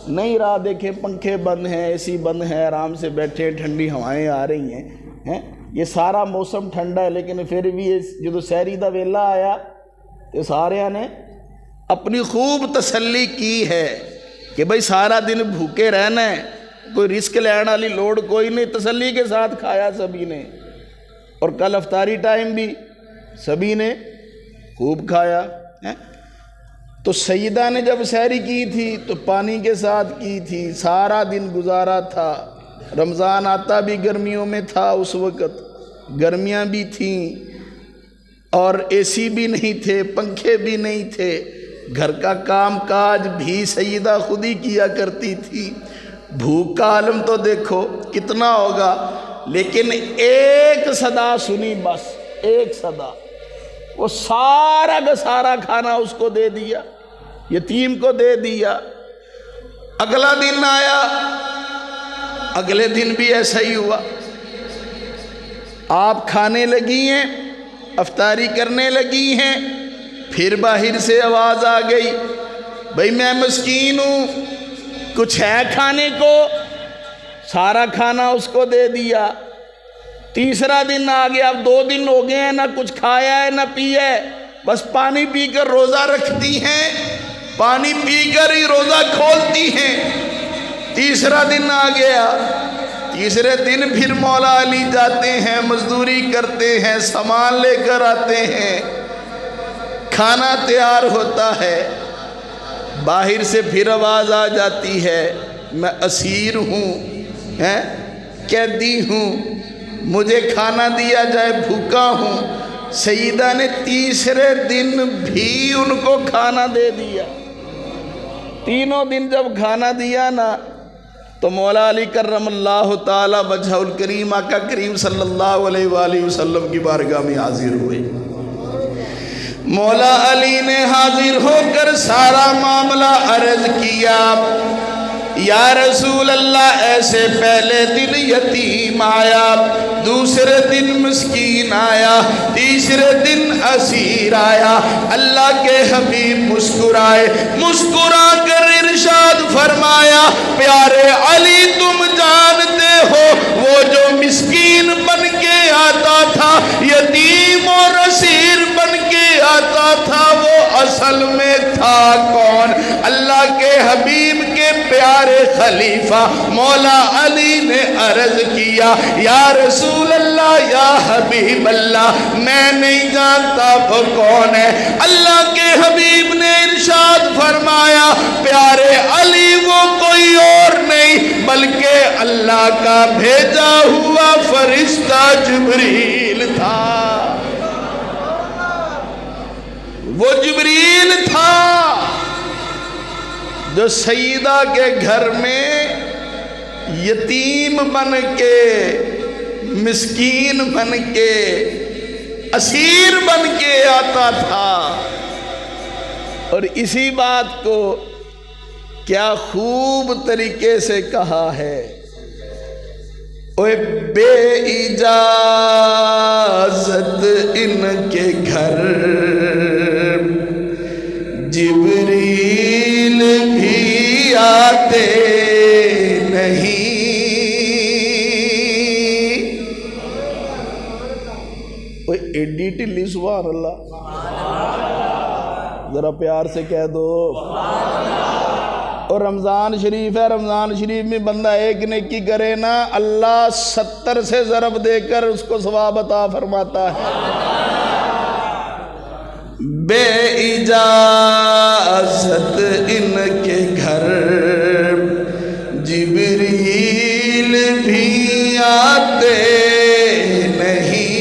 نہیں رہا، دیکھیں پنکھے بند ہیں، اے سی بند ہیں، آرام سے بیٹھے، ٹھنڈی ہوائیں آ رہی ہیں، یہ سارا موسم ٹھنڈا ہے، لیکن پھر بھی جو سحری دا ویلا آیا تو سارے نے اپنی خوب تسلی کی ہے کہ بھئی سارا دن بھوکے رہنا ہے، کوئی رزق لینے والی لوڑ کوئی نہیں، تسلی کے ساتھ کھایا سبھی نے، اور کل افطاری ٹائم بھی سبھی نے خوب کھایا۔ تو سیدہ نے جب سحری کی تھی تو پانی کے ساتھ کی تھی، سارا دن گزارا تھا۔ رمضان آتا بھی گرمیوں میں تھا، اس وقت گرمیاں بھی تھیں اور اے سی بھی نہیں تھے، پنکھے بھی نہیں تھے، گھر کا کام کاج بھی سیدہ خود ہی کیا کرتی تھی۔ بھوک کا عالم تو دیکھو کتنا ہوگا، لیکن ایک صدا سنی، بس ایک صدا، وہ سارا کا سارا کھانا اس کو دے دیا، یتیم کو دے دیا۔ اگلا دن آیا، اگلے دن بھی ایسا ہی ہوا، آپ کھانے لگی ہیں، افطاری کرنے لگی ہیں، پھر باہر سے آواز آ گئی، بھئی میں مسکین ہوں، کچھ ہے کھانے کو، سارا کھانا اس کو دے دیا۔ تیسرا دن آ گیا، اب 2 دن ہو گئے ہیں، نہ کچھ کھایا ہے نہ پیا ہے، بس پانی پی کر روزہ رکھتی ہیں، پانی پی کر ہی روزہ کھولتی ہیں۔ تیسرا دن آ گیا، تیسرے دن پھر مولا علی جاتے ہیں، مزدوری کرتے ہیں، سامان لے کر آتے ہیں، کھانا تیار ہوتا ہے، باہر سے پھر آواز آ جاتی ہے، میں اسیر ہوں، قیدی ہوں، مجھے کھانا دیا جائے، بھوکا ہوں۔ سیدہ نے تیسرے دن بھی ان کو کھانا دے دیا۔ تینوں دن جب کھانا دیا نا تو مولا علی کرم اللہ تعالی وجہ الکریم آقا کریم صلی اللہ علیہ وآلہ وسلم کی بارگاہ میں حاضر ہوئے۔ مولا علی نے حاضر ہو کر سارا معاملہ عرض کیا، یا رسول اللہ ایسے پہلے دن یتیم آیا، دوسرے دن مسکین آیا، تیسرے دن اسیر آیا۔ اللہ کے حبیب مسکرائے، مسکرا کر ارشاد فرمایا، پیارے علی تم جانتے ہو وہ جو مسکین بن کے آتا تھا، یتیم اور اسیر بن کے آتا تھا، وہ اصل میں تھا کون؟ اللہ کے حبیب کے پیارے خلیفہ مولا علی نے عرض کیا یا رسول اللہ یا حبیب اللہ میں نہیں جانتا وہ کون ہے۔ اللہ کے حبیب نے ارشاد فرمایا پیارے علی وہ کوئی اور نہیں بلکہ اللہ کا بھیجا ہوا فرشتہ جبریل تھا۔ وہ جبریل تھا جو سیدہ کے گھر میں یتیم بن کے، مسکین بن کے، اسیر بن کے آتا تھا، اور اسی بات کو کیا خوب طریقے سے کہا ہے، اوے بے اجازت ان کے گھر جبریل بھی آتے نہیں۔ اوے ایڈی ٹلی سبحان اللہ، ذرا پیار سے کہہ دو۔ اور رمضان شریف ہے، رمضان شریف میں بندہ ایک نیکی کرے نا اللہ 70 سے ضرب دے کر اس کو ثواب عطا فرماتا ہے۔ بے اجازت ان کے گھر جبریل بھی آتے نہیں،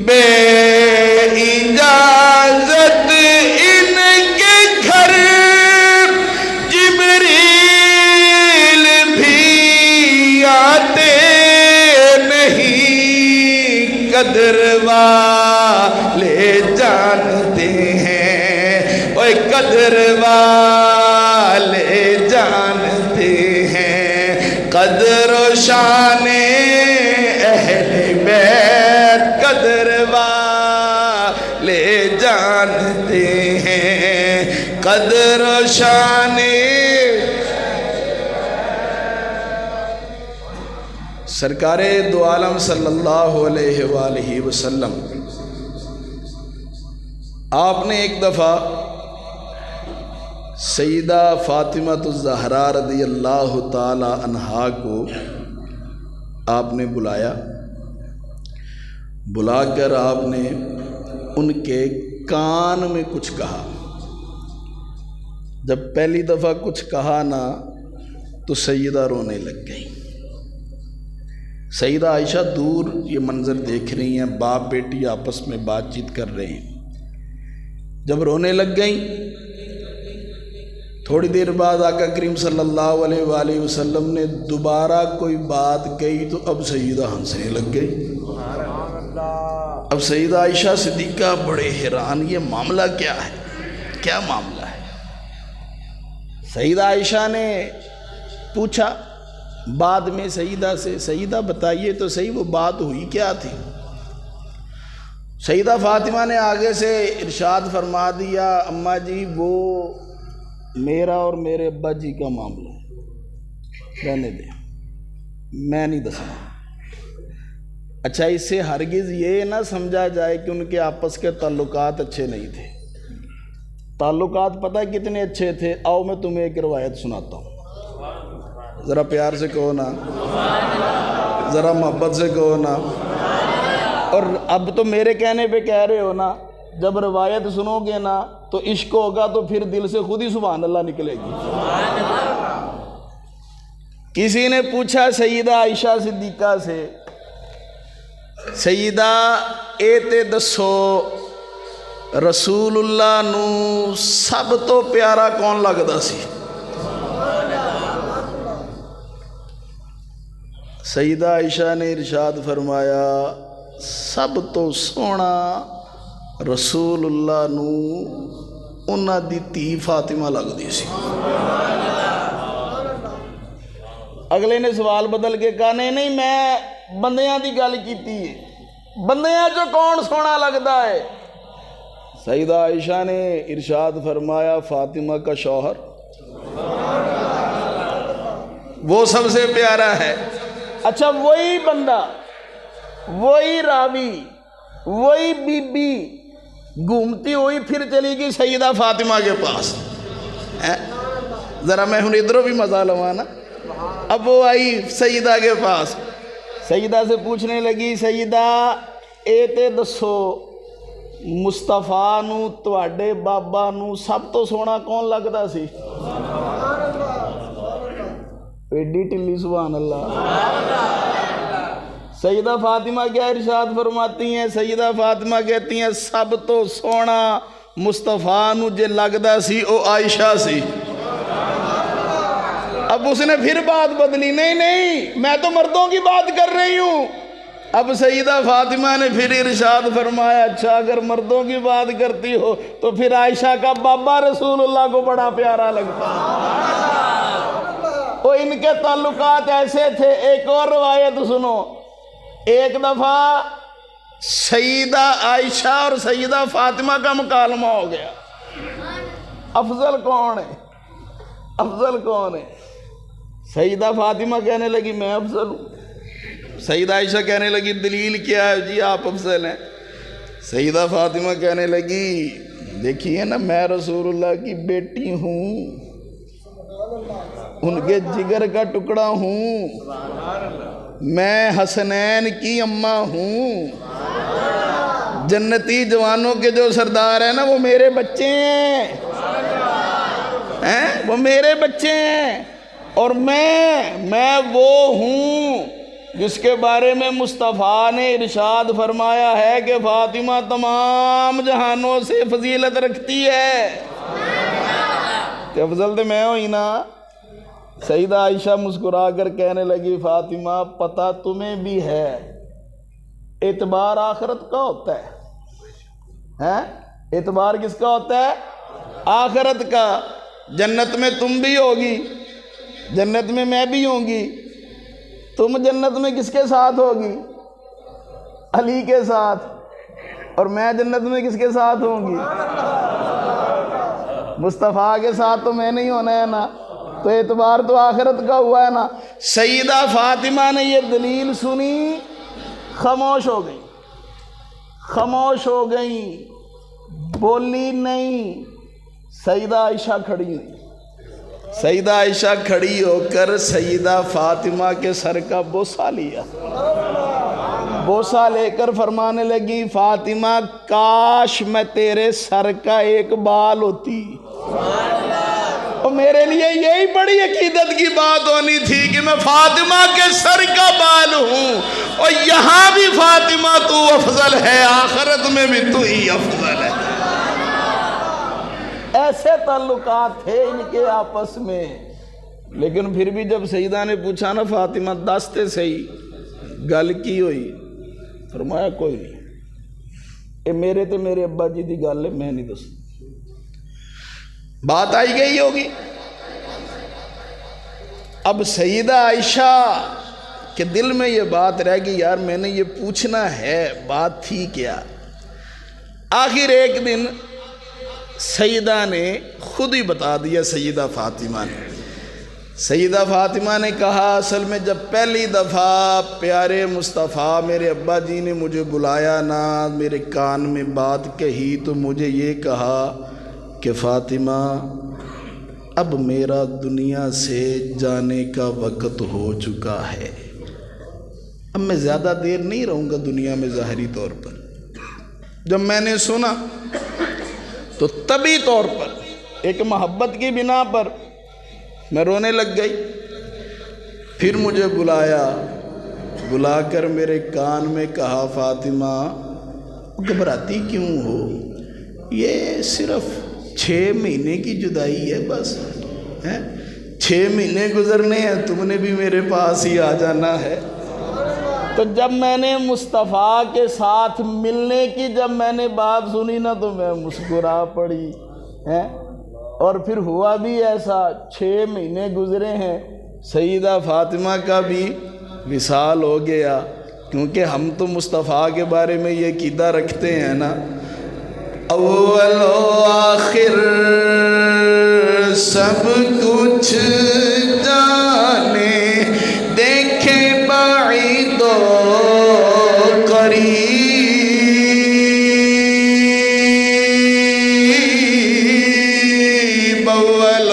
بے اجازت ان کے گھر جبریل بھی آتے نہیں، قدر والے جانتے ہیں، اوے قدر والے جانتے ہیں، قدر و شان اہل بیت قدر والے جانتے ہیں، قدر و شان۔ سرکار دو عالم صلی اللہ علیہ وآلہ وسلم آپ نے ایک دفعہ سیدہ فاطمہ الزہرا رضی اللہ تعالی عنہا کو آپ نے بلا کر آپ نے ان کے کان میں کچھ کہا۔ جب پہلی دفعہ کچھ کہا نا تو سیدہ رونے لگ گئی۔ سیدہ عائشہ دور یہ منظر دیکھ رہی ہیں، باپ بیٹی آپس میں بات چیت کر رہے ہیں، جب رونے لگ گئیں تھوڑی دیر بعد آقا کریم صلی اللہ علیہ وآلہ وسلم نے دوبارہ کوئی بات کہی تو اب سیدہ ہنسنے لگ گئی۔ اب سیدہ عائشہ صدیقہ بڑے حیران، یہ معاملہ کیا ہے، کیا معاملہ ہے؟ سیدہ عائشہ نے پوچھا بعد میں سیدہ سے، سیدہ بتائیے تو صحیح وہ بات ہوئی کیا تھی؟ سیدہ فاطمہ نے آگے سے ارشاد فرما دیا اماں جی وہ میرا اور میرے ابا جی کا معاملہ ہے، رہنے دیں، میں نہیں دسنا۔ اچھا اس سے ہرگز یہ نہ سمجھا جائے کہ ان کے آپس کے تعلقات اچھے نہیں تھے، تعلقات پتہ کتنے اچھے تھے، آؤ میں تمہیں ایک روایت سناتا ہوں، ذرا پیار سے کہو نا، ذرا محبت سے کہو نا، اور اب تو میرے کہنے پہ کہہ رہے ہو نا، جب روایت سنو گے نا تو عشق ہوگا تو پھر دل سے خود ہی سبحان اللہ نکلے گی۔ کسی نے پوچھا سیدہ عائشہ صدیقہ سے، سیدہ اے تے دسو رسول اللہ نو سب تو پیارا کون لگدا سی؟ سیدہ عائشہ نے ارشاد فرمایا سب تو سونا رسول اللہ نو انہاں دی تھی فاطمہ لگدی سی۔ اگلے نے سوال بدل کے کہا نہیں میں بندیاں دی گل کیتی ہے، بندیاں جو کون سونا لگدا ہے؟ سیدہ عائشہ نے ارشاد فرمایا فاطمہ کا شوہر وہ سب سے پیارا ہے۔ اچھا وہی بندہ، وہی راوی، وہی بی بی گھومتی ہوئی پھر چلی گئی سیدہ فاطمہ کے پاس، ذرا میں ہوں ادھروں بھی مزہ لوا نا. اب وہ آئی سیدہ کے پاس, سیدہ سے پوچھنے لگی, سیدہ اے تے دسو مصطفیٰ نو تواڈے بابا نو سب تو سونا کون لگدا سی؟ ایڈی ٹلی, سبحان اللہ. سیدہ فاطمہ کیا ارشاد فرماتی ہیں؟ سیدہ فاطمہ کہتی ہیں سب تو سونا مصطفیٰ نو جے لگدا سی او عائشہ سی. اب اس نے پھر بات بدلی, نہیں نہیں میں تو مردوں کی بات کر رہی ہوں. اب سیدہ فاطمہ نے پھر ارشاد فرمایا اچھا اگر مردوں کی بات کرتی ہو تو پھر عائشہ کا بابا رسول اللہ کو بڑا پیارا لگتا. وہ ان کے تعلقات ایسے تھے. ایک اور روایت سنو, ایک دفعہ سیدہ عائشہ اور سیدہ فاطمہ کا مکالمہ ہو گیا, افضل کون ہے, افضل کون ہے؟ سیدہ فاطمہ کہنے لگی میں افضل ہوں. سیدہ عائشہ کہنے لگی دلیل کیا ہے؟ جی آپ افضل ہیں. سیدہ فاطمہ کہنے لگی دیکھیے نا میں رسول اللہ کی بیٹی ہوں, ان کے جگر کا ٹکڑا ہوں, میں حسنین کی اماں ہوں, جنتی جوانوں کے جو سردار ہیں نا وہ میرے بچے ہیں, وہ میرے بچے ہیں. اور میں وہ ہوں جس کے بارے میں مصطفیٰ نے ارشاد فرمایا ہے کہ فاطمہ تمام جہانوں سے فضیلت رکھتی ہے. کہ افضل تو میں ہوئی نا. سیدہ عائشہ مسکرا کر کہنے لگی فاطمہ پتہ تمہیں بھی ہے اعتبار آخرت کا ہوتا ہے, اعتبار کس کا ہوتا ہے؟ آخرت کا. جنت میں تم بھی ہوگی, جنت میں میں بھی ہوں گی. تم جنت میں کس کے ساتھ ہوگی؟ علی کے ساتھ. اور میں جنت میں کس کے ساتھ ہوں گی؟ مصطفیٰ کے ساتھ. تو میں نہیں ہونا ہے نا, تو اعتبار تو آخرت کا ہوا ہے نا. سیدہ فاطمہ نے یہ دلیل سنی, خاموش ہو گئی, خاموش ہو گئی, بولی نہیں. سیدہ عائشہ کھڑی ہوئی, سیدہ عائشہ کھڑی ہو کر سیدہ فاطمہ کے سر کا بوسہ لیا, بوسہ لے کر فرمانے لگی فاطمہ کاش میں تیرے سر کا ایک بال ہوتی. اور میرے لیے یہی بڑی عقیدت کی بات ہونی تھی کہ میں فاطمہ کے سر کا بال ہوں, اور یہاں بھی فاطمہ تو افضل ہے, آخرت میں بھی تو ہی افضل ہے. ایسے تعلقات تھے ان کے آپس میں. لیکن پھر بھی جب سیدہ نے پوچھا نا فاطمہ دستے صحیح گل کی ہوئی, فرمایا کوئی نہیں, یہ میرے تے میرے ابا جی دی گل ہے, میں نہیں دس. بات آئی گئی ہوگی. اب سیدہ عائشہ کے دل میں یہ بات رہ گئی یار میں نے یہ پوچھنا ہے, بات تھی کیا. آخر ایک دن سیدہ نے خود ہی بتا دیا. سیدہ فاطمہ نے, سیدہ فاطمہ نے کہا اصل میں جب پہلی دفعہ پیارے مصطفیٰ میرے ابا جی نے مجھے بلایا نا, میرے کان میں بات کہی تو مجھے یہ کہا کہ فاطمہ اب میرا دنیا سے جانے کا وقت ہو چکا ہے, اب میں زیادہ دیر نہیں رہوں گا دنیا میں ظاہری طور پر. جب میں نے سنا تو طبی طور پر ایک محبت کی بنا پر میں رونے لگ گئی. پھر مجھے بلایا, بلا کر میرے کان میں کہا فاطمہ گھبراتی کیوں ہو, یہ صرف 6 مہینے کی جدائی ہے بس, 6 مہینے گزرنے ہیں, تم نے بھی میرے پاس ہی آ جانا ہے. تو جب میں نے مصطفیٰ کے ساتھ ملنے کی جب میں نے بات سنی نا تو میں مسکرا پڑی. اور پھر ہوا بھی ایسا, 6 مہینے گزرے ہیں, سیدہ فاطمہ کا بھی وصال ہو گیا. کیونکہ ہم تو مصطفیٰ کے بارے میں یہ عقیدہ رکھتے ہیں نا, اول و آخر سب کچھ جانے, دیکھے بعید و قریب, اول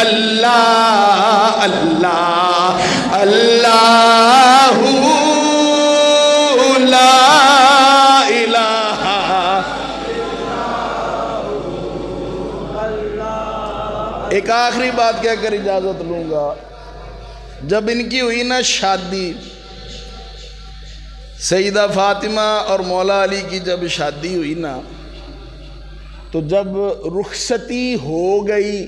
اللہ اللہ اللہ لا الہ۔ ایک آخری بات کہہ کر اجازت لوں گا، جب ان کی ہوئی نا شادی، سیدہ فاطمہ اور مولا علی کی جب شادی ہوئی نا، تو جب رخصتی ہو گئی،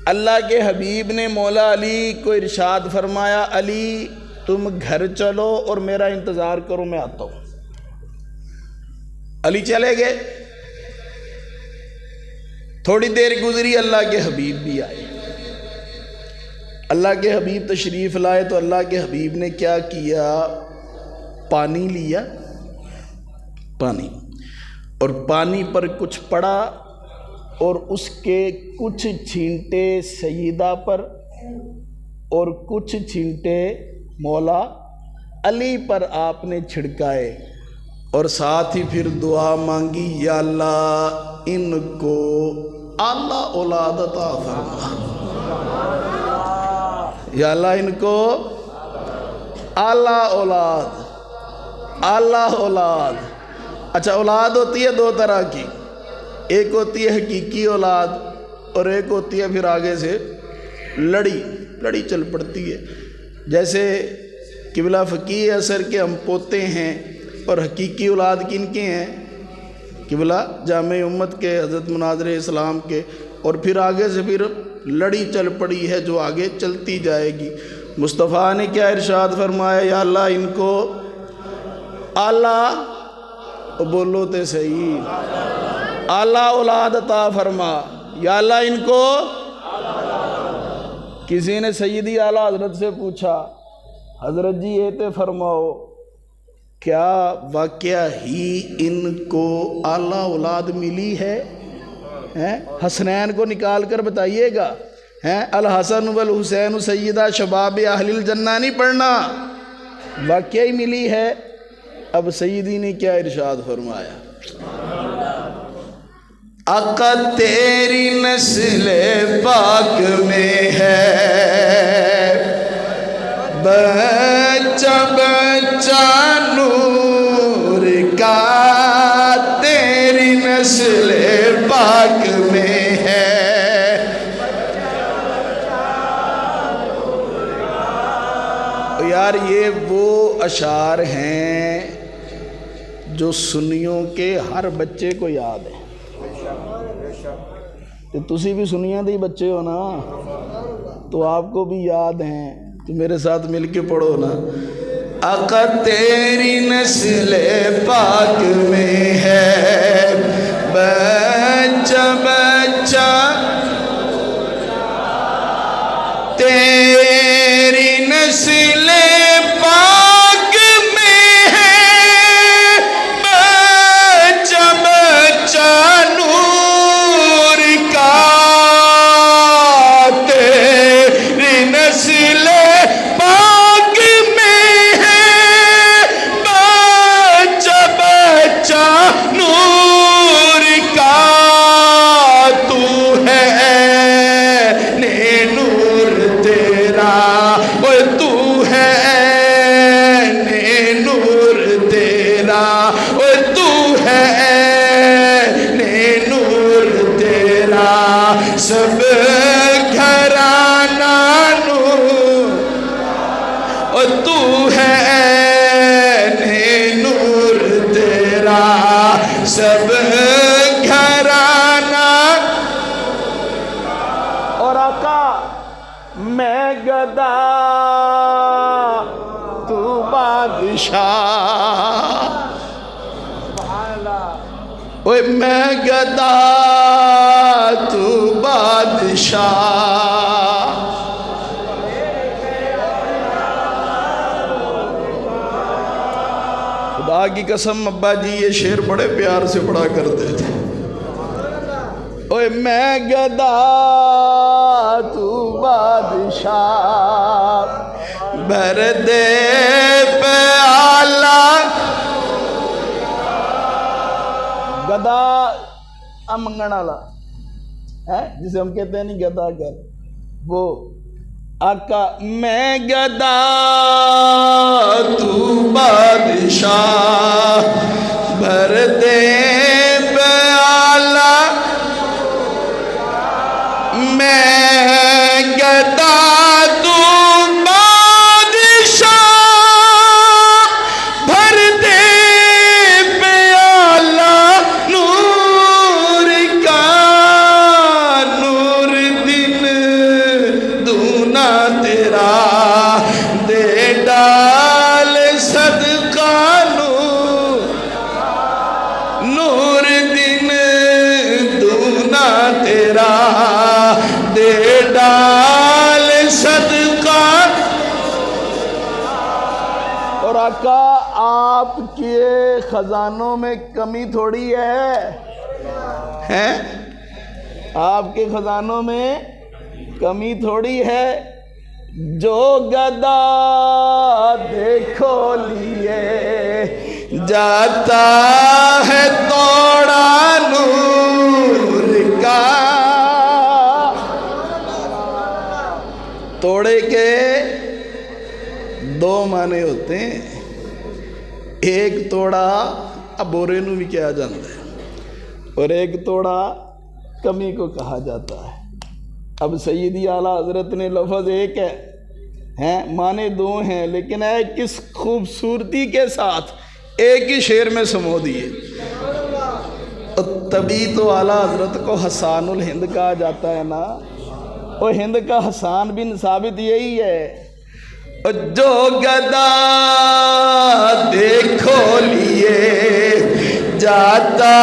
اللہ کے حبیب نے مولا علی کو ارشاد فرمایا، علی تم گھر چلو اور میرا انتظار کرو، میں آتا ہوں۔ علی چلے گئے، تھوڑی دیر گزری، اللہ کے حبیب بھی آئے۔ اللہ کے حبیب تشریف لائے تو اللہ کے حبیب نے کیا کیا، پانی لیا، پانی، اور پانی پر کچھ پڑا اور اس کے کچھ چھینٹے سیدہ پر اور کچھ چھینٹے مولا علی پر آپ نے چھڑکائے، اور ساتھ ہی پھر دعا مانگی، یا اللہ ان کو اعلیٰ اولاد عطا فرما، یا اللہ ان کو اعلیٰ اولاد، اعلیٰ اولاد۔ اچھا، اولاد ہوتی ہے دو طرح کی، ایک ہوتی ہے حقیقی اولاد اور ایک ہوتی ہے پھر آگے سے لڑی چل پڑتی ہے۔ جیسے قبلہ فقیہ اثر کے ہم پوتے ہیں، اور حقیقی اولاد کن کے ہیں، قبلہ جامع امت کے حضرت مناظر اسلام کے، اور پھر آگے سے پھر لڑی چل پڑی ہے جو آگے چلتی جائے گی۔ مصطفیٰ نے کیا ارشاد فرمایا، یا اللہ ان کو اعلیٰ، بولو تے صحیح، اعلیٰ اولاد عطا فرما، یا اللہ ان کو۔ کسی نے سیدی اعلیٰ حضرت سے پوچھا، حضرت جی یہ تے فرماؤ، کیا واقعہ ہی ان کو اعلیٰ اولاد ملی ہے؟ حسنین کو نکال کر بتائیے گا، الحسن والحسین سیدہ شباب اہل الجنہ نہیں پڑھنا، واقعی ملی ہے۔ اب سیدی نے کیا ارشاد فرمایا، آقا تیری نسل پاک میں ہے بچہ بچہ نور کا، تیری نسل پاک میں ہے۔ یار یہ وہ اشعار ہیں جو سنیوں کے ہر بچے کو یاد ہے۔ تسی بھی سنیاں دے بچے ہو نا، تو آپ کو بھی یاد ہیں، تو میرے ساتھ مل کے پڑھو نا، آقا تیری نسل پاک میں ہے بچہ بچہ، تیری نسل پاک میں ہے بچہ بچہ نور کا، تیری نسل پاک میں ہے بچہ بچہ نور کا، تو ہے نے نور تیرا، اوے تو ہے نے نور تیرا، اوے تو ہے نے نور تیرا، سب گھرانہ نور، اور تو ہے نے نور تیرا، سب گھرانہ۔ اور آقا میں گدا تو بادشاہ، اوے میں گدا تو بادشاہ، خدا کی قسم ابا جی یہ شعر بڑے پیار سے پڑھا کرتے تھے، اوے میں گدا تو بادشاہ، بھر دے پیالہ، گدا منگن والا، جسے ہم کہتے ہیں نہیں گدا گر، وہ آقا میں گدا تو بادشاہ، بھر دے پیالہ میں گدا تو بادشاہ، بھر دے پیالہ نور کا، نور دن دونا تیرا دے ڈال صدقہ، نور دن دونا تیرا دے ڈال صدقہ۔ اور آقا آپ کے خزانوں میں کمی تھوڑی ہے، آپ کے خزانوں میں کمی تھوڑی ہے، جو گدا دیکھو لیے جاتا ہے توڑا نور کا۔ توڑے کے دو معنی ہوتے ہیں، ایک توڑا بورے نو بھی کہا جاتا ہے، اور ایک توڑا کمی کو کہا جاتا ہے۔ اب سیدی اعلیٰ حضرت نے لفظ ایک ہے، معنی دو ہیں، لیکن ہے کس خوبصورتی کے ساتھ ایک ہی شعر میں سمو دیے۔ تبھی تو اعلیٰ حضرت کو حسان الہند کہا جاتا ہے نا، اور ہند کا حسان بن ثابت یہی ہے، جو گدا دیکھو لیے جاتا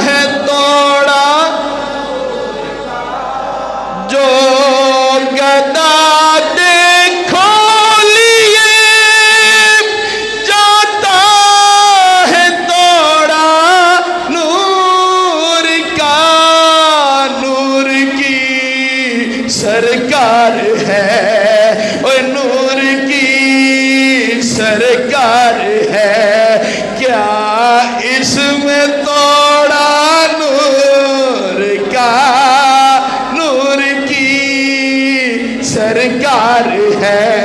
ہے توڑا، جو گدا دیکھو لیے جاتا ہے توڑا نور کا، نور کی سرکار ہے، اوہ نور کی سرکار ہے، کیا اس میں توڑا نور کا، نور کی سرکار ہے۔